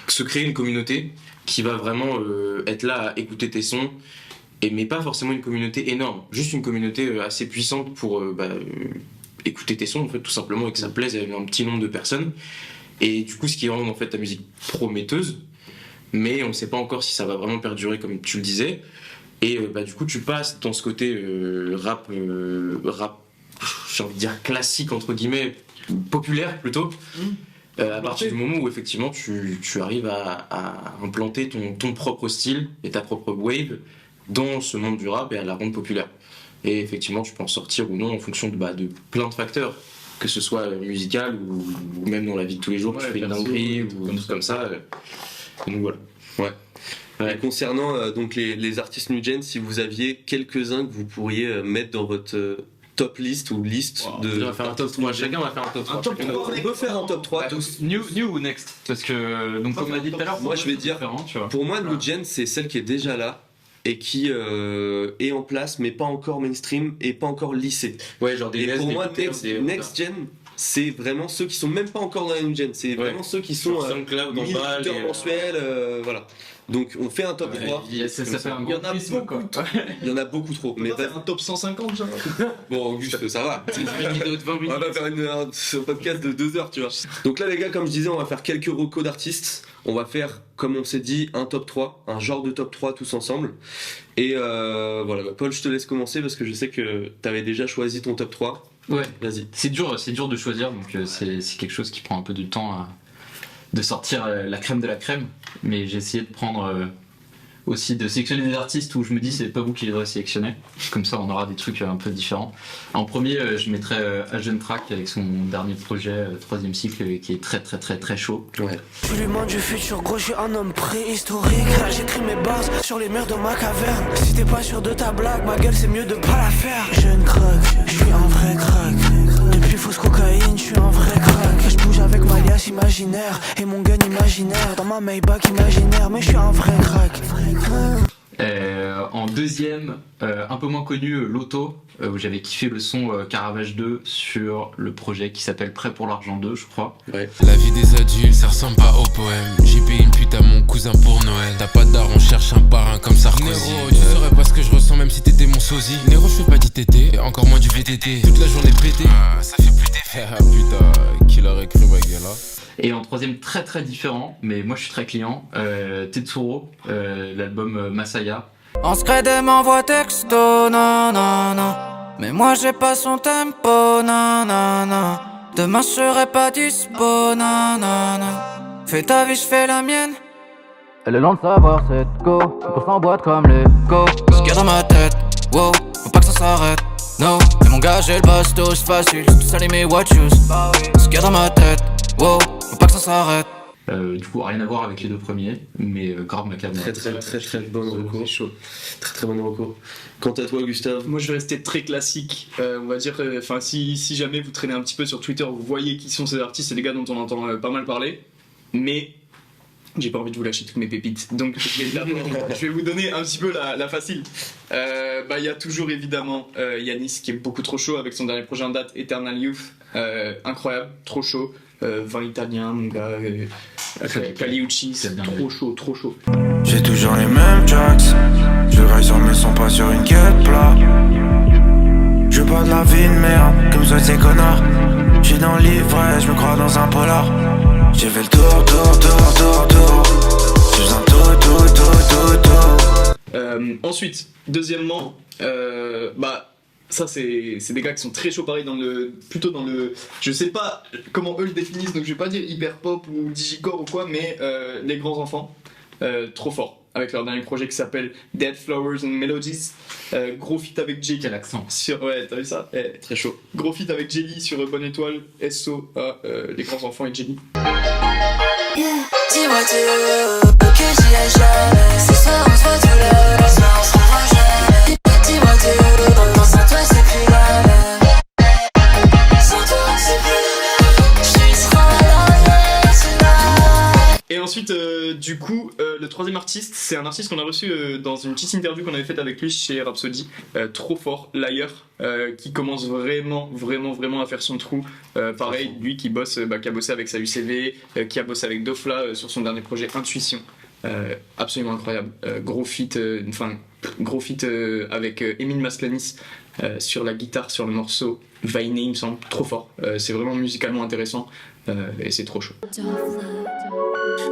Speaker 4: se créer une communauté qui va vraiment être là à écouter tes sons, mais pas forcément une communauté énorme, juste une communauté assez puissante pour écouter tes sons en fait, tout simplement, et que ça plaise à un petit nombre de personnes, et du coup ce qui rend en fait ta musique prometteuse, mais on ne sait pas encore si ça va vraiment perdurer comme tu le disais, et du coup tu passes dans ce côté rap j'ai envie de dire classique entre guillemets, populaire plutôt, à partir du moment où effectivement tu arrives à implanter ton propre style et ta propre wave dans ce monde du rap et à la rendre populaire. Et effectivement, tu peux en sortir ou non en fonction de plein de facteurs, que ce soit musical ou même dans la vie de tous les jours, tu fais une dinguerie ou un truc comme ça. Donc voilà.
Speaker 1: Ouais. Et concernant donc les artistes new gen, si vous aviez quelques-uns que vous pourriez mettre dans votre top list ou liste
Speaker 4: On va faire un top 3, chacun va faire un top 3.
Speaker 1: On peut faire un top 3 tous.
Speaker 2: New ou next, parce que donc comme on a dit tout à l'heure,
Speaker 1: moi je vais dire, pour moi new gen c'est celle qui est déjà là et qui est en place mais pas encore mainstream et pas encore lissée.
Speaker 4: Ouais, genre des
Speaker 1: et
Speaker 4: NES,
Speaker 1: pour
Speaker 4: des
Speaker 1: moi
Speaker 4: Peter,
Speaker 1: next gen c'est vraiment ceux qui sont même pas encore dans la New Gen. C'est vraiment ceux qui sont
Speaker 4: SoundCloud,
Speaker 1: 1000
Speaker 4: Ball,
Speaker 1: écouteurs mensuels, voilà. Donc on fait un top 3.
Speaker 2: Ça fait un
Speaker 3: Il y en
Speaker 2: gros
Speaker 3: a
Speaker 2: prisme,
Speaker 3: beaucoup
Speaker 2: quoi.
Speaker 3: trop.
Speaker 1: Il y en a beaucoup trop.
Speaker 3: Mais
Speaker 1: Mais
Speaker 3: faire un top 150, genre.
Speaker 1: bon, Auguste, ça va.
Speaker 2: Une vidéo de 20
Speaker 1: On
Speaker 2: minutes.
Speaker 1: va faire un podcast de 2 heures, tu vois. Donc là, les gars, comme je disais, on va faire quelques recos d'artistes. On va faire, comme on s'est dit, un top 3, un genre de top 3 tous ensemble. Et voilà, Paul, je te laisse commencer parce que je sais que t'avais déjà choisi ton top 3.
Speaker 2: Ouais.
Speaker 1: Vas-y.
Speaker 2: C'est dur de choisir, donc c'est quelque chose qui prend un peu du temps de sortir la crème de la crème. Mais j'ai essayé de prendre aussi de sélectionner des artistes où je me dis c'est pas vous qui les aurez sélectionnés. Comme ça on aura des trucs un peu différents. En premier je mettrais Agent Track avec son dernier projet 3ème cycle qui est très très très très chaud.
Speaker 1: Ouais.
Speaker 5: Je suis l'humain du futur, gros, je suis un homme préhistorique. J'écris mes bases sur les murs de ma caverne. Si t'es pas sûr de ta blague, ma gueule c'est mieux de pas la faire. Je ne craque, je suis un vrai crack. Depuis fausse cocaïne, je suis un vrai crack. Je bouge avec ma liasse imaginaire et mon gun imaginaire. Dans ma Maybach imaginaire, mais je suis un vrai crack.
Speaker 2: En deuxième, un peu moins connu, Loto, où j'avais kiffé le son Caravage 2 sur le projet qui s'appelle Prêt pour l'argent 2, je crois.
Speaker 1: Ouais.
Speaker 6: La vie des adultes, ça ressemble pas au poème. J'ai payé une pute à mon cousin pour Noël. T'as pas d'art, on cherche un parrain comme Sarkozy. Néro, tu saurais pas ce que je ressens même si t'étais mon sosie. Néro, je fais pas d'ITT, encore moins du VTT. Toute la journée pété, ça fait plus d'effet. Ah putain, qui l'aurait cru ma gueule là.
Speaker 2: Et en troisième, très très différent, mais moi je suis très client, Tetsuro, l'album Masaya.
Speaker 7: En secret de m'envoie texto, non, non, non. Mais moi j'ai pas son tempo, non, non, non. Demain je serai pas dispo, non, non, non. Fais ta vie, je fais la mienne. Elle est lente de savoir cette go. On s'emboîte comme les go. Ce qu'il y a dans ma tête, wow. Faut pas que ça s'arrête, no. Mais mon gars j'ai le bastos facile. Tout ça les mes what choose. Ce qu'il y a dans ma tête, wow. Faut pas que ça s'arrête.
Speaker 2: Du coup, rien à voir avec les deux premiers, mais grave ma cam.
Speaker 1: Très bonne recours. C'est chaud. Très bonne recours. Quant à toi, Gustave.
Speaker 3: Moi je vais rester très classique, on va dire, enfin si jamais vous traînez un petit peu sur Twitter, vous voyez qui sont ces artistes, c'est des gars dont on entend pas mal parler, mais j'ai pas envie de vous lâcher toutes mes pépites, donc je vais vous donner un petit peu la facile. Il y a toujours évidemment Yanis qui est beaucoup trop chaud avec son dernier projet en date, Eternal Youth, incroyable, trop chaud. 20 italiens, mon gars, Caliucci, c'est trop chaud.
Speaker 8: J'ai toujours les mêmes tracks. Je raille sur mes sons, pas sur une quête plat. Je veux pas de la vie de merde, comme ça ces connards. J'suis dans l'ivraie, je me crois dans un polar. J'ai fait le tour. J'ai besoin de tout.
Speaker 3: Ensuite, deuxièmement, ça c'est des gars qui sont très chauds pareil plutôt dans le, je sais pas comment eux le définissent, donc je vais pas dire hyper pop ou digicore ou quoi, mais les grands enfants, trop fort avec leur dernier projet qui s'appelle Dead Flowers and Melodies, gros feat avec Jelly.
Speaker 2: Quel accent.
Speaker 3: Ouais, t'as vu ça?
Speaker 1: Très chaud.
Speaker 3: Gros feat avec Jelly sur Bonne Étoile, SO à les grands enfants et Jelly.
Speaker 9: Dis-moi tout, que j'y ai jamais. Ce soir on se voit tout l'heure, ce soir on se revoit jamais. Dis-moi tout, sans toi c'est plus la même. Sans toi c'est plus la même. Je serai là, tonight.
Speaker 3: Et ensuite, du coup, le troisième artiste, c'est un artiste qu'on a reçu dans une petite interview qu'on avait faite avec lui chez Rhapsody, trop fort, Liar, qui commence vraiment à faire son trou. Pareil, lui qui a bossé avec sa UCV, qui a bossé avec Dofla sur son dernier projet Intuition. Absolument incroyable. Gros feat avec Emile Maslanis sur la guitare sur le morceau Vainé, il me semble, trop fort. C'est vraiment musicalement intéressant et c'est trop chaud.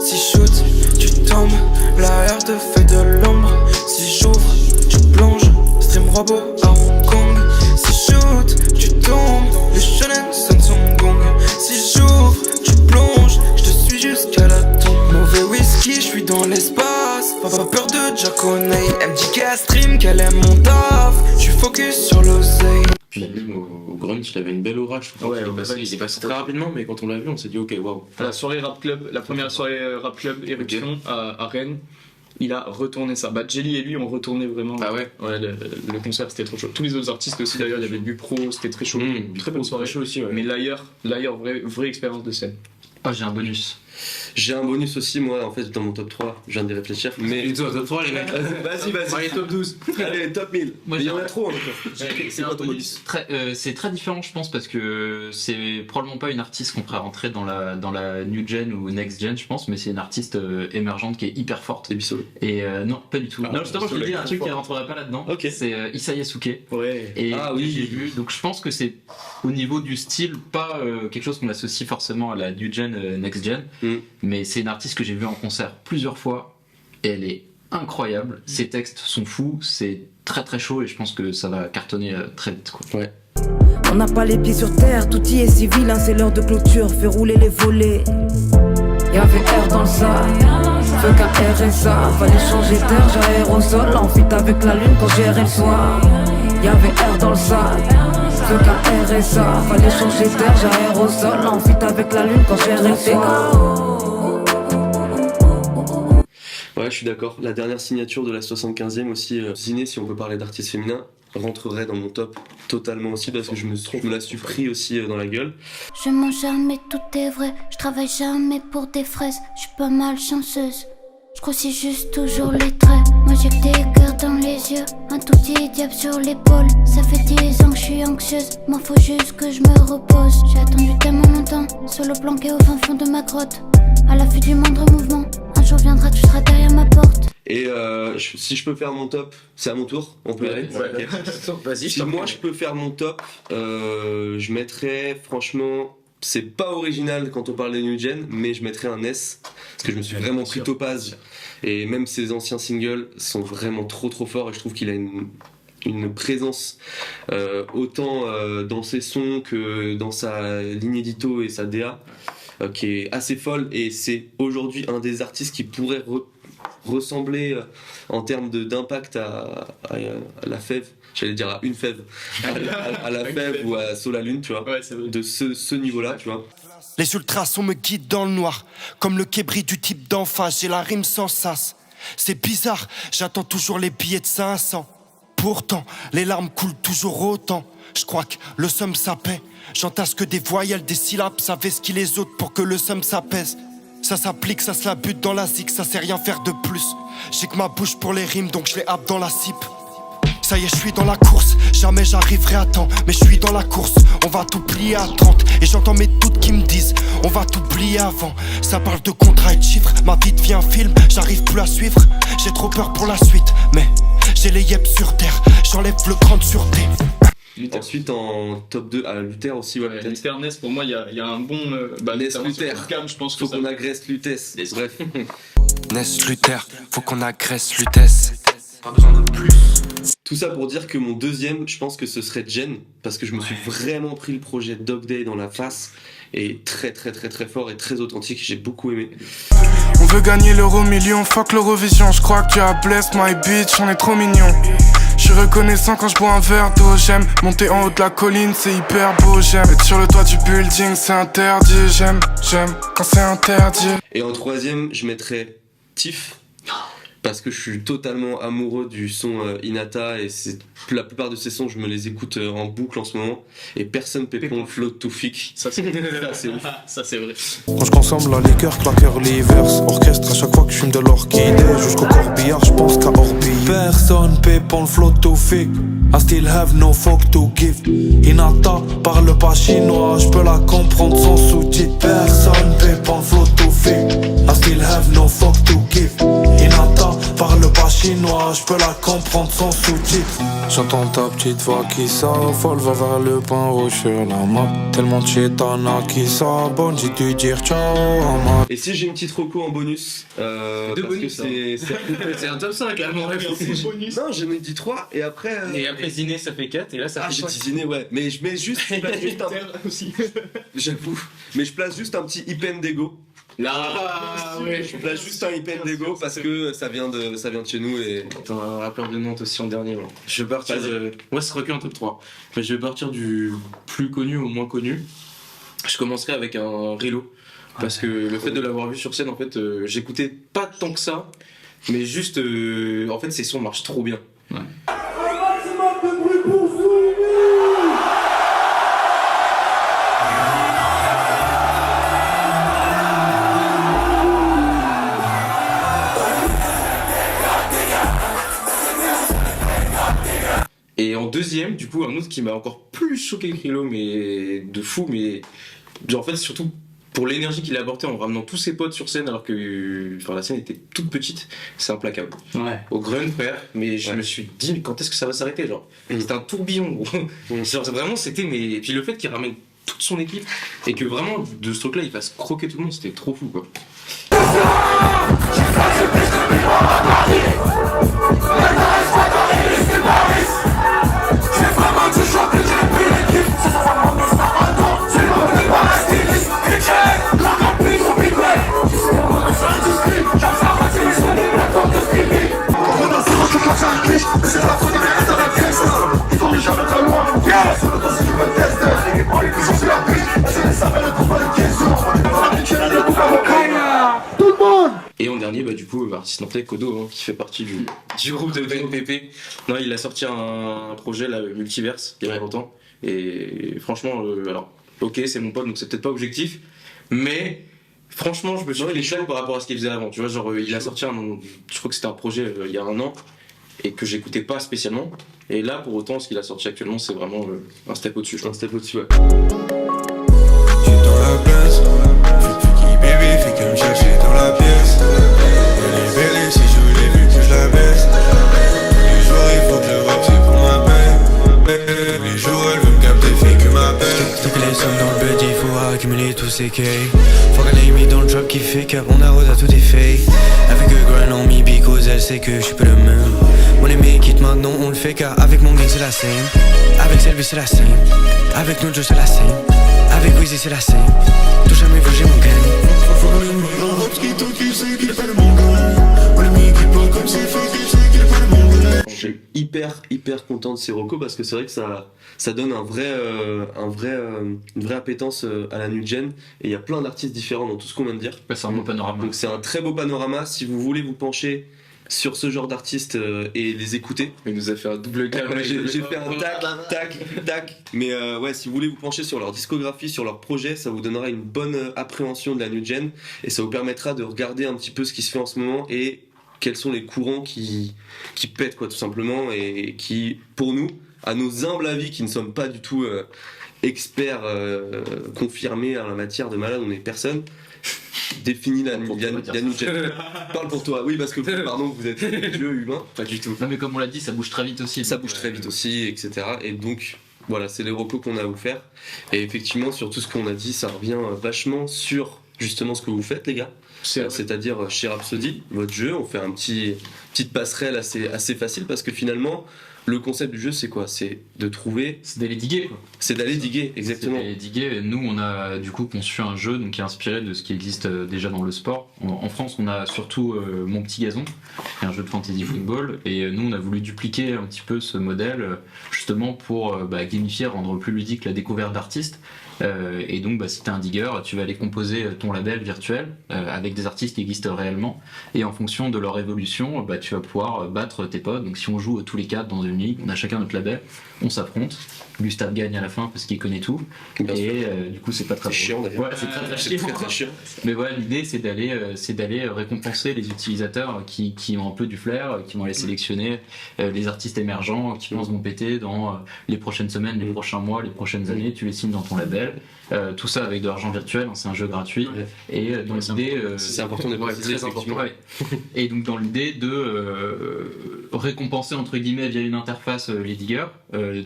Speaker 7: Si shoot, tu tombes, l'arrière te fait de l'ombre. Si j'ouvre, tu plonges, stream robot à Hong Kong. Si shoot, tu tombes, le shonen sonne son gong. Si j'ouvre, tu plonges, je te suis jusqu'à la tombe. Mauvais whisky, je suis dans l'espace. Pas peur de Jaconey, MDK stream, qu'elle aime mon taf. Je suis focus sur l'oseille.
Speaker 4: Puis même au Grunge, il avait une belle aura, je trouve.
Speaker 3: Ouais,
Speaker 4: il est passé très rapidement, mais quand on l'a vu, on s'est dit ok, waouh.
Speaker 3: À la soirée Rap Club, la première soirée Rap Club Éruption à Rennes, il a retourné ça. Jelly et lui ont retourné vraiment.
Speaker 4: Ah ouais.
Speaker 3: Le concert c'était trop chaud. Tous les autres artistes aussi d'ailleurs, il y avait Bupro, c'était très chaud. Très bonne soirée.
Speaker 4: Chaud aussi, ouais.
Speaker 3: Mais Liar, vraie expérience de scène.
Speaker 2: Oh, j'ai un bonus.
Speaker 1: J'ai un bonus aussi, moi, en fait, dans mon top 3, je viens d'y réfléchir, mais...
Speaker 4: Top 3, les mecs.
Speaker 1: Vas-y.
Speaker 4: Top 12.
Speaker 1: Allez, top 1000.
Speaker 2: Moi,
Speaker 1: Il y
Speaker 2: j'ai
Speaker 1: en a
Speaker 2: un-
Speaker 1: trop, en fait. C'est quoi ton bonus?
Speaker 2: C'est très différent, je pense, parce que c'est probablement pas une artiste qu'on ferait rentrer dans la new gen ou next gen, je pense, mais c'est une artiste émergente qui est hyper forte.
Speaker 1: C'est Bissol.
Speaker 2: Et non, pas du tout.
Speaker 1: Ah,
Speaker 2: non, justement, je voulais dire un truc
Speaker 1: fort.
Speaker 2: qui rentrerait pas là-dedans.
Speaker 1: Ok.
Speaker 2: C'est Issa Yasuke.
Speaker 3: Ouais.
Speaker 2: Et
Speaker 1: Ah
Speaker 2: que
Speaker 1: oui.
Speaker 2: j'ai vu. Donc je pense que c'est au niveau du style pas quelque chose qu'on associe forcément à la new gen, next gen, mais c'est une artiste que j'ai vue en concert plusieurs fois et elle est incroyable. Ses textes sont fous, c'est très très chaud et je pense que ça va cartonner très vite, quoi.
Speaker 1: Ouais.
Speaker 10: On n'a pas les pieds sur terre, tout y est civil, hein, c'est l'heure de clôture, fais rouler les volets. Y'avait air dans le sac, feu qu'un RSA, fallait changer d'air, j'aérosol, en fit avec la lune quand j'ai le soir. Y'avait air dans le sac, feu qu'un RSA, fallait changer d'air, j'aérosol, en fit avec la lune quand j'ai le soir.
Speaker 1: Ouais, je suis d'accord. La dernière signature de la 75e aussi, Ziné, si on peut parler d'artistes féminins, rentrerait dans mon top totalement aussi parce que je me la suis pris aussi dans la gueule.
Speaker 9: Je mens jamais, tout est vrai. Je travaille jamais pour des fraises. Je suis pas mal chanceuse. Je grossis juste toujours les traits. Moi j'ai que des cœurs dans les yeux, un tout petit diable sur l'épaule. Ça fait 10 ans que je suis anxieuse. M'en faut juste que je me repose. J'ai attendu tellement longtemps, solo planqué au fin fond de ma grotte. À l'affût du moindre mouvement. Un jour viendra, tu seras derrière ma porte.
Speaker 1: Et si je peux faire mon top, c'est à mon tour. On peut y aller.
Speaker 4: Ouais. Vas-y,
Speaker 1: Si moi je peux faire mon top, je mettrais franchement, c'est pas original quand on parle de New Gen, mais je mettrais un S parce que je me suis vraiment pris Topaz et même ses anciens singles sont vraiment trop forts et je trouve qu'il a une présence autant dans ses sons que dans sa ligne édito et sa DA qui est assez folle et c'est aujourd'hui un des artistes qui pourrait ressembler en termes d'impact à la fève, j'allais dire à une fève, à la fève ou à Solalune, tu vois, de ce niveau-là, tu vois.
Speaker 11: Les ultrasons me guident dans le noir, comme le kébri du type d'en face, j'ai la rime sans sas. C'est bizarre, j'attends toujours les billets de 500. Pourtant, les larmes coulent toujours autant. Je crois que le somme ça paie. J'entasse que des voyelles, des syllabes, ça ce qui les autres pour que le somme s'apaise. Ça s'applique, ça se la bute dans la zig, ça sait rien faire de plus. J'ai que ma bouche pour les rimes, donc je les happe dans la cipe. Ça y est, je suis dans la course, jamais j'arriverai à temps, mais je suis dans la course, on va t'oublier à 30. Et j'entends mes doutes qui me disent, on va t'oublier avant. Ça parle de contrats et de chiffres, ma vie devient un film, j'arrive plus à suivre. J'ai trop peur pour la suite, mais j'ai les yeux sur terre, j'enlève le cran de sûreté.
Speaker 1: Luther. Ensuite en top 2, Luther aussi, ouais, peut-être.
Speaker 3: Luther Ness, pour moi, il y a un bon.
Speaker 1: Ness Luther.
Speaker 3: Je pense
Speaker 1: faut qu'on agresse Lutès. Bref.
Speaker 11: Ness Luther, faut qu'on agresse Lutès.
Speaker 1: Pas besoin de plus. Tout ça pour dire que mon deuxième, je pense que ce serait Jen, parce que je me suis vraiment pris le projet Dog Day dans la face, et très fort et très authentique, j'ai beaucoup aimé.
Speaker 12: On veut gagner l'euro million, fuck l'Eurovision, je crois que tu as blessed my bitch, on est trop mignon. Je suis reconnaissant quand je bois un verre d'eau, j'aime monter en haut de la colline, c'est hyper beau, j'aime être sur le toit du building, c'est interdit, j'aime quand c'est interdit.
Speaker 1: Et en troisième, je mettrais Tiff. Parce que je suis totalement amoureux du son Inata et la plupart de ces sons je me les écoute en boucle en ce moment et personne pépon flow to fic.
Speaker 3: Ça c'est ouf. Ça c'est vrai.
Speaker 13: Quand je consomme la liqueur, claqueur, livers, orchestre à chaque fois que je fume de l'orchidée. Jusqu'au corbillard, je pense qu'à Orbi. Personne pépon le flow to fic. I still have no fuck to give. Inata parle pas chinois, je peux la comprendre sans sous-titres. Personne pépon le flow to fic. I still have no fuck to give. Inata parle pas chinois, je peux la comprendre sans sous-titres. J'entends ta petite voix qui s'affole, va vers le point rouge sur la map. Tellement de chétana qui s'abonne, j'ai dû dire ciao à ma.
Speaker 1: Et si j'ai une petite reco en bonus,
Speaker 4: Deux
Speaker 1: parce
Speaker 4: bonus,
Speaker 1: que
Speaker 4: c'est un top 5 là, mon rêve.
Speaker 1: Non, j'en ai dit 3 et après.
Speaker 4: Et après Ziné ça fait 4 et là ça fait
Speaker 1: j'ai
Speaker 4: 5.
Speaker 1: dit Ziné, ouais, mais je mets juste, j'avoue, mais je place juste un petit Ipendego.
Speaker 4: Là, ouais.
Speaker 1: Je place juste un Ipendego parce que ça vient de chez nous et.
Speaker 4: Attends, un rappeur de Nantes aussi en dernier. Bon. Je vais partir moi c'est recueil en top 3. Mais je vais partir du plus connu au moins connu. Je commencerai avec un Rilo. Parce que le fait de l'avoir vu sur scène, en fait, j'écoutais pas tant que ça. Mais juste, en fait, ses sons marchent trop bien. Ouais. Et en deuxième, du coup, un autre qui m'a encore plus choqué que Krilo, mais de fou, mais genre, en fait, surtout pour l'énergie qu'il a apportée en ramenant tous ses potes sur scène alors que la scène était toute petite, c'est implacable.
Speaker 2: Ouais.
Speaker 4: Au Grunt, frère, mais je me suis dit, mais quand est-ce que ça va s'arrêter, genre C'était un tourbillon, gros. Genre, vraiment, c'était, mais. Et puis le fait qu'il ramène toute son équipe et que vraiment, de ce truc-là, il fasse croquer tout le monde, c'était trop fou, quoi. Et en dernier, du coup, artiste nantais, Kodo, hein, qui fait partie du groupe de BNPP. Non, il a sorti un projet, là, Multiverse, il y a pas longtemps. Et franchement, alors, ok, c'est mon pote, donc c'est peut-être pas objectif, mais franchement, je me suis fait chaud par rapport à ce qu'il faisait avant. Tu vois, genre, il a sorti je crois que c'était un projet il y a 1 an, et que j'écoutais pas spécialement. Et là, pour autant, ce qu'il a sorti actuellement, c'est vraiment un step au-dessus.
Speaker 1: Un step au-dessus, ouais.
Speaker 8: J'suis dans la place, Fiki bébé, fait que me chercher dans la pièce. Elle est belle et si je l'ai vu que je la baisse. Tous les jours il faut que je rap, c'est pour ma paix. Tous les jours elle veut me capter, fait que ma paix.
Speaker 14: Stocker les sommes dans le bed, il faut accumuler tous ces cailles. Faut qu'elle ait mis dans le drop qui fait cap, on arrose à tout est fake. Avec le grind on me because elle sait que j'suis pas le même. On les met quitte maintenant, on le fait car avec mon gang c'est la same. Avec Selby c'est la same. Avec nous Joe c'est la same. Avec Weezy c'est la same. Touche à mes vues j'ai mon gang.
Speaker 1: Je suis hyper content de ces recos parce que c'est vrai que ça donne une vraie appétence à la new gen et il y a plein d'artistes différents dans tout ce qu'on vient de dire.
Speaker 2: C'est un beau panorama.
Speaker 1: Donc c'est un très beau panorama si vous voulez vous pencher sur ce genre d'artistes et les écouter.
Speaker 4: Il nous a fait un double gars.
Speaker 1: J'ai fait un tac. Mais ouais, si vous voulez vous pencher sur leur discographie, sur leur projet, ça vous donnera une bonne appréhension de la new gen et ça vous permettra de regarder un petit peu ce qui se fait en ce moment et quels sont les courants qui pètent, quoi, tout simplement, et qui, pour nous, à nos humbles avis, qui ne sommes pas du tout experts confirmés en la matière de malade, on est personne, définit la new gen. Parle pour toi, oui, parce que pardon, vous êtes vieux humain.
Speaker 4: Pas du tout.
Speaker 2: Non, mais comme on l'a dit, ça bouge très vite aussi.
Speaker 1: Ça bouge très vite aussi, etc. Et donc, voilà, c'est les recos qu'on a à vous faire. Et effectivement, sur tout ce qu'on a dit, ça revient vachement sur justement ce que vous faites, les gars. C'est-à-dire chez Rhapsody, votre jeu, on fait petite passerelle assez facile parce que finalement, le concept du jeu, c'est quoi ? C'est de trouver.
Speaker 2: C'est d'aller diguer, quoi.
Speaker 1: C'est d'aller diguer, exactement.
Speaker 2: C'est d'aller diguer. Nous, on a du coup conçu un jeu qui est inspiré de ce qui existe déjà dans le sport. En France, on a surtout Mon Petit Gazon, qui est un jeu de fantasy football. Et nous, on a voulu dupliquer un petit peu ce modèle, justement pour gamifier, rendre plus ludique la découverte d'artistes. Et donc si t'es un digger, tu vas aller composer ton label virtuel avec des artistes qui existent réellement et en fonction de leur évolution tu vas pouvoir battre tes potes. Donc si on joue tous les 4 dans une ligue, on a chacun notre label, on s'affronte, Gustave gagne à la fin parce qu'il connaît tout et du coup c'est pas très
Speaker 1: chiant d'ailleurs.
Speaker 2: Ouais, c'est très chiant. Mais voilà, l'idée c'est d'aller récompenser les utilisateurs qui ont un peu du flair, qui vont aller sélectionner les artistes émergents qui vont péter dans les prochaines semaines, les prochains mois, les prochaines années, tu les signes dans ton label. Tout ça avec de l'argent virtuel, c'est un jeu gratuit. Ouais. Et dans l'idée,
Speaker 1: c'est important de préciser,
Speaker 2: très important. Ouais. Et donc dans l'idée de récompenser entre guillemets via une interface les diggers,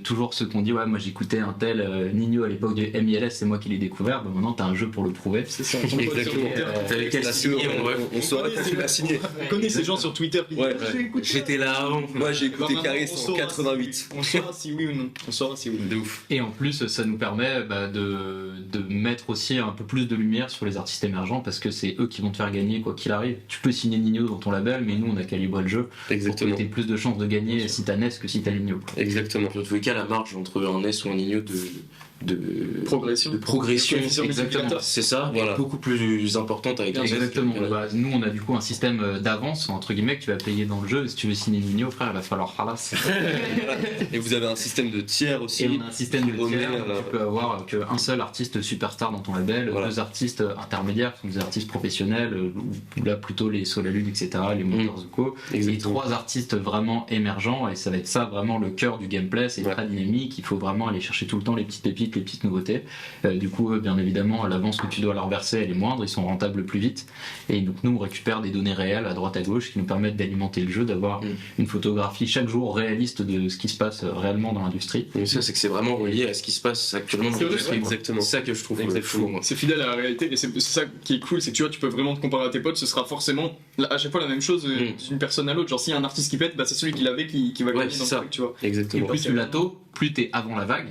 Speaker 2: toujours ceux qu'on dit ouais moi j'écoutais un tel Nino à l'époque de MILS, c'est moi qui l'ai découvert. Maintenant t'as un jeu pour le prouver.
Speaker 3: C'est ça.
Speaker 1: Exactement. On saurait que tu l'as signé.
Speaker 3: On connaît ces gens sur Twitter.
Speaker 1: Ouais.
Speaker 4: J'étais là avant.
Speaker 1: Moi j'ai écouté Caris en 88.
Speaker 3: On saura si oui ou non.
Speaker 1: De ouf.
Speaker 2: Et en plus ça nous permet de mettre aussi un peu plus de lumière sur les artistes émergents parce que c'est eux qui vont te faire gagner quoi qu'il arrive. Tu peux signer Nino dans ton label, mais nous on a calibré le jeu.
Speaker 1: Exactement.
Speaker 2: Pour que tu aies plus de chances de gagner si t'as NES que si t'as Nino.
Speaker 1: Exactement.
Speaker 4: Dans tous les cas, la marge entre un NES ou un Nino
Speaker 3: progression.
Speaker 4: Exactement, c'est ça,
Speaker 1: Voilà.
Speaker 4: beaucoup plus importante avec les
Speaker 2: Exactement. Nous, on a du coup un système d'avance, entre guillemets, que tu vas payer dans le jeu. Si tu veux signer Nino, frère, il va falloir halas.
Speaker 1: Et vous avez un système de tiers aussi.
Speaker 2: Et on a un système de
Speaker 1: On est,
Speaker 2: tiers. Tu peux avoir qu'un seul artiste superstar dans ton label,
Speaker 1: Voilà.
Speaker 2: 2 artistes intermédiaires, qui sont des artistes professionnels, ou là plutôt les Solalune, etc., les Monteurs Co. Et 3 artistes vraiment émergents, et ça va être ça vraiment le cœur du gameplay. C'est très dynamique, il faut vraiment aller chercher tout le temps les petites pépites, les petites nouveautés. Du coup, bien évidemment, l'avance que tu dois leur verser, elle est moindre, ils sont rentables plus vite. Et donc, nous, on récupère des données réelles à droite à gauche qui nous permettent d'alimenter le jeu, d'avoir une photographie chaque jour réaliste de ce qui se passe réellement dans l'industrie.
Speaker 4: Et ça, c'est que c'est vraiment relié à ce qui se passe actuellement dans l'industrie.
Speaker 1: Exactement.
Speaker 4: C'est ça que je trouve fou.
Speaker 3: C'est fidèle à la réalité et c'est ça qui est cool, c'est que tu vois, tu peux vraiment te comparer à tes potes, ce sera forcément à chaque fois la même chose d'une personne à l'autre. Genre, s'il y a un artiste qui pète, bah, c'est celui qui l'avait qui va gagner dans le truc, tu vois.
Speaker 1: Exactement.
Speaker 2: Et plus tu l'as tôt, plus t'es avant la vague.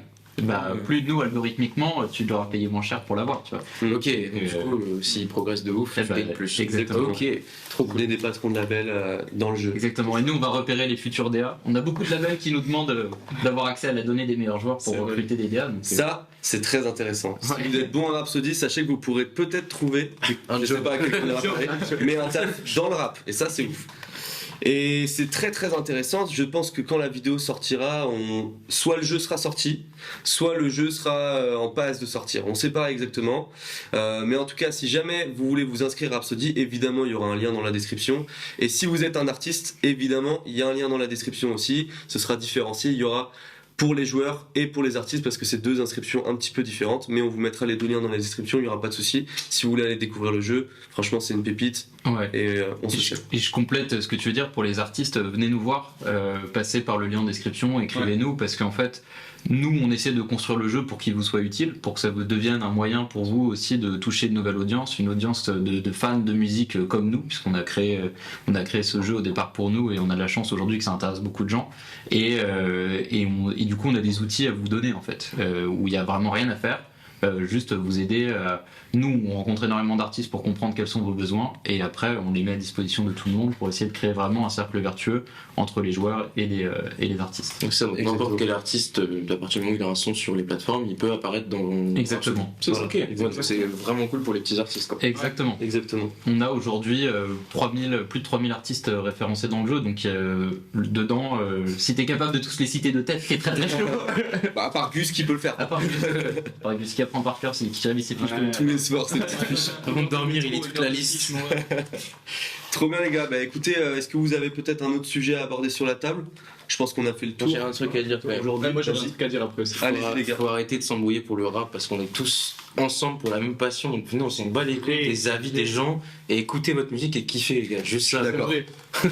Speaker 2: Plus nous, algorithmiquement, tu dois payer moins cher pour l'avoir, tu vois.
Speaker 4: Ok, donc du coup, s'il progresse de ouf, tu payes plus.
Speaker 2: Exactement.
Speaker 1: Ok, trop cool. Des patrons de labels dans le jeu.
Speaker 2: Exactement, et nous on va repérer les futurs DA. On a beaucoup de labels qui nous demandent d'avoir accès à la donnée des meilleurs joueurs pour recruter des DA. Donc,
Speaker 1: ça, c'est très intéressant. Si vous êtes bon en Rhapsody, sachez que vous pourrez peut-être trouver, je sais pas à quel point on a parlé, mais un taf dans le rap. Et ça, c'est ouf. Et c'est très très intéressant. Je pense que quand la vidéo sortira, soit le jeu sera sorti, soit le jeu sera en passe de sortir. On sait pas exactement. Mais en tout cas, si jamais vous voulez vous inscrire à Rhapsody, évidemment, il y aura un lien dans la description. Et si vous êtes un artiste, évidemment, il y a un lien dans la description aussi. Ce sera différencié. Il y aura pour les joueurs et pour les artistes parce que c'est 2 inscriptions un petit peu différentes, mais on vous mettra les 2 liens dans la description, il n'y aura pas de souci. Si vous voulez aller découvrir le jeu, franchement c'est une pépite.
Speaker 2: Ouais.
Speaker 1: Et on se fait.
Speaker 2: Et je complète ce que tu veux dire pour les artistes, venez nous voir, passez par le lien en description, écrivez-nous parce qu'en fait nous on essaie de construire le jeu pour qu'il vous soit utile, pour que ça vous devienne un moyen pour vous aussi de toucher une nouvelle audience, une audience de fans de musique comme nous, puisqu'on a créé ce jeu au départ pour nous et on a de la chance aujourd'hui que ça intéresse beaucoup de gens et du coup on a des outils à vous donner en fait, où il n'y a vraiment rien à faire. Juste vous aider. Nous, on rencontre énormément d'artistes pour comprendre quels sont vos besoins et après, on les met à disposition de tout le monde pour essayer de créer vraiment un cercle vertueux entre les joueurs et les artistes.
Speaker 4: Donc ça, n'importe quel artiste, à partir du moment où il a un son sur les plateformes, il peut apparaître dans...
Speaker 2: Exactement.
Speaker 4: C'est ça. Ok, c'est vraiment cool pour les petits artistes, quoi.
Speaker 2: Exactement. On a aujourd'hui plus de 3000 artistes référencés dans le jeu, donc dedans, si t'es capable de tous les citer de tête, c'est très très chaud.
Speaker 1: À part Gus qui peut le faire.
Speaker 2: À part Gus qui apprend par cœur, c'est qui révise ses fiches.
Speaker 1: Tous les soirs, ces petites fiches.
Speaker 4: Avant de dormir, il lit toute la liste.
Speaker 1: Trop bien les gars, bah écoutez, est-ce que vous avez peut-être un autre sujet à aborder sur la table? Je pense qu'on a fait le tour.
Speaker 4: J'ai un truc à dire
Speaker 1: aujourd'hui.
Speaker 3: Moi j'ai un truc à dire après aussi.
Speaker 1: Allez les gars.
Speaker 4: Faut arrêter de s'embrouiller pour le rap parce qu'on est tous ensemble pour la même passion. Donc venez, on s'en bat les couilles des avis des gens et écoutez votre musique et kiffez les gars. Juste ça.
Speaker 1: D'accord.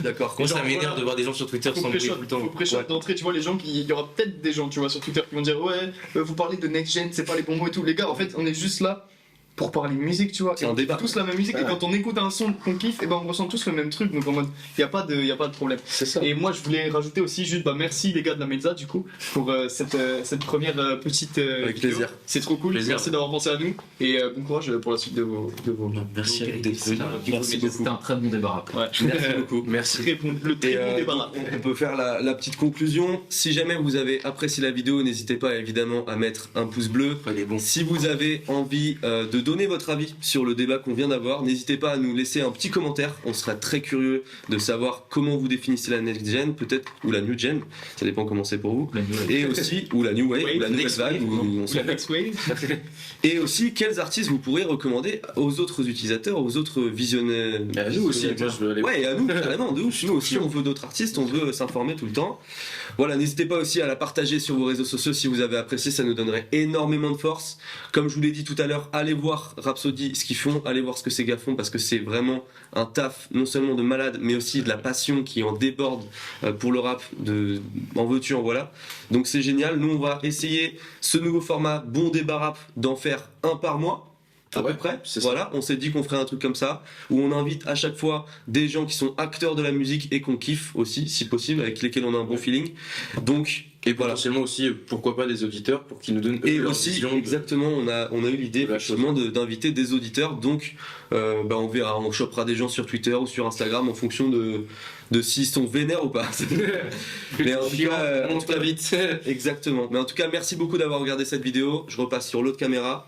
Speaker 1: D'accord.
Speaker 4: Moi ça m'énerve de voir des gens sur Twitter s'embrouiller tout le temps.
Speaker 3: Faut pré-shot d'entrée, tu vois, les gens il y aura peut-être des gens, tu vois, sur Twitter qui vont dire ouais, vous parlez de next gen, c'est pas les bons mots et tout. Les gars, en fait, on est juste là pour parler musique, tu vois.
Speaker 1: C'est un débat.
Speaker 3: Tous la même musique et quand on écoute un son qu'on kiffe, et ben on ressent tous le même truc. Donc en mode, y a pas de problème.
Speaker 1: C'est ça.
Speaker 3: Et moi je voulais rajouter aussi juste merci les gars de la Mezza du coup pour cette première petite
Speaker 1: avec
Speaker 3: vidéo.
Speaker 1: plaisir.
Speaker 3: C'est trop cool. Merci d'avoir pensé à nous et bon courage pour la suite de vos
Speaker 4: Merci à
Speaker 2: Merci beaucoup. C'était un très bon débat rap.
Speaker 1: Ouais. Merci beaucoup.
Speaker 3: Merci. Le très bon débat.
Speaker 1: On peut faire la petite conclusion. Si jamais vous avez apprécié la vidéo, n'hésitez pas évidemment à mettre un pouce bleu. Si vous avez envie de donner votre avis sur le débat qu'on vient d'avoir, n'hésitez pas à nous laisser un petit commentaire. On sera très curieux de savoir comment vous définissez la next gen, peut-être, ou la new gen. Ça dépend comment c'est pour vous. Et aussi, ou la new wave, ou la nouvelle vague, ou on s'en fout. Et aussi, quels artistes vous pourrez recommander aux autres utilisateurs, aux autres visionnaires.
Speaker 4: À nous aussi, moi je veux aller.
Speaker 1: Ouais, et à nous, carrément, de ouf. Nous aussi, on veut d'autres artistes, on veut s'informer tout le temps. Voilà, n'hésitez pas aussi à la partager sur vos réseaux sociaux si vous avez apprécié, ça nous donnerait énormément de force. Comme je vous l'ai dit tout à l'heure, allez voir Rhapsody, ce qu'ils font, allez voir ce que ces gars font parce que c'est vraiment un taf, non seulement de malade, mais aussi de la passion qui en déborde pour le rap, en veux-tu, en voilà. Donc c'est génial, nous on va essayer ce nouveau format Bon Débat Rap d'en faire un par mois. À peu près, voilà, on s'est dit qu'on ferait un truc comme ça où on invite à chaque fois des gens qui sont acteurs de la musique et qu'on kiffe aussi, si possible, avec lesquels on a un bon feeling. Donc,
Speaker 4: et potentiellement aussi, pourquoi pas des auditeurs pour qu'ils nous donnent
Speaker 1: et
Speaker 4: leur
Speaker 1: aussi,
Speaker 4: vision
Speaker 1: exactement, on a eu l'idée effectivement d'inviter des auditeurs. Donc, on verra, on chopera des gens sur Twitter ou sur Instagram en fonction de de s'ils sont vénères ou pas. Mais en tout cas,
Speaker 4: monte pas vite.
Speaker 1: Exactement. Mais en tout cas, merci beaucoup d'avoir regardé cette vidéo. Je repasse sur l'autre caméra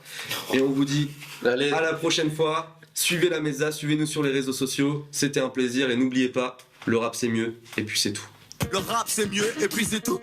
Speaker 1: et on vous dit à la prochaine fois. Suivez la Mezza, suivez-nous sur les réseaux sociaux. C'était un plaisir et n'oubliez pas, le rap c'est mieux et puis c'est tout.
Speaker 11: Le rap c'est mieux et puis c'est tout.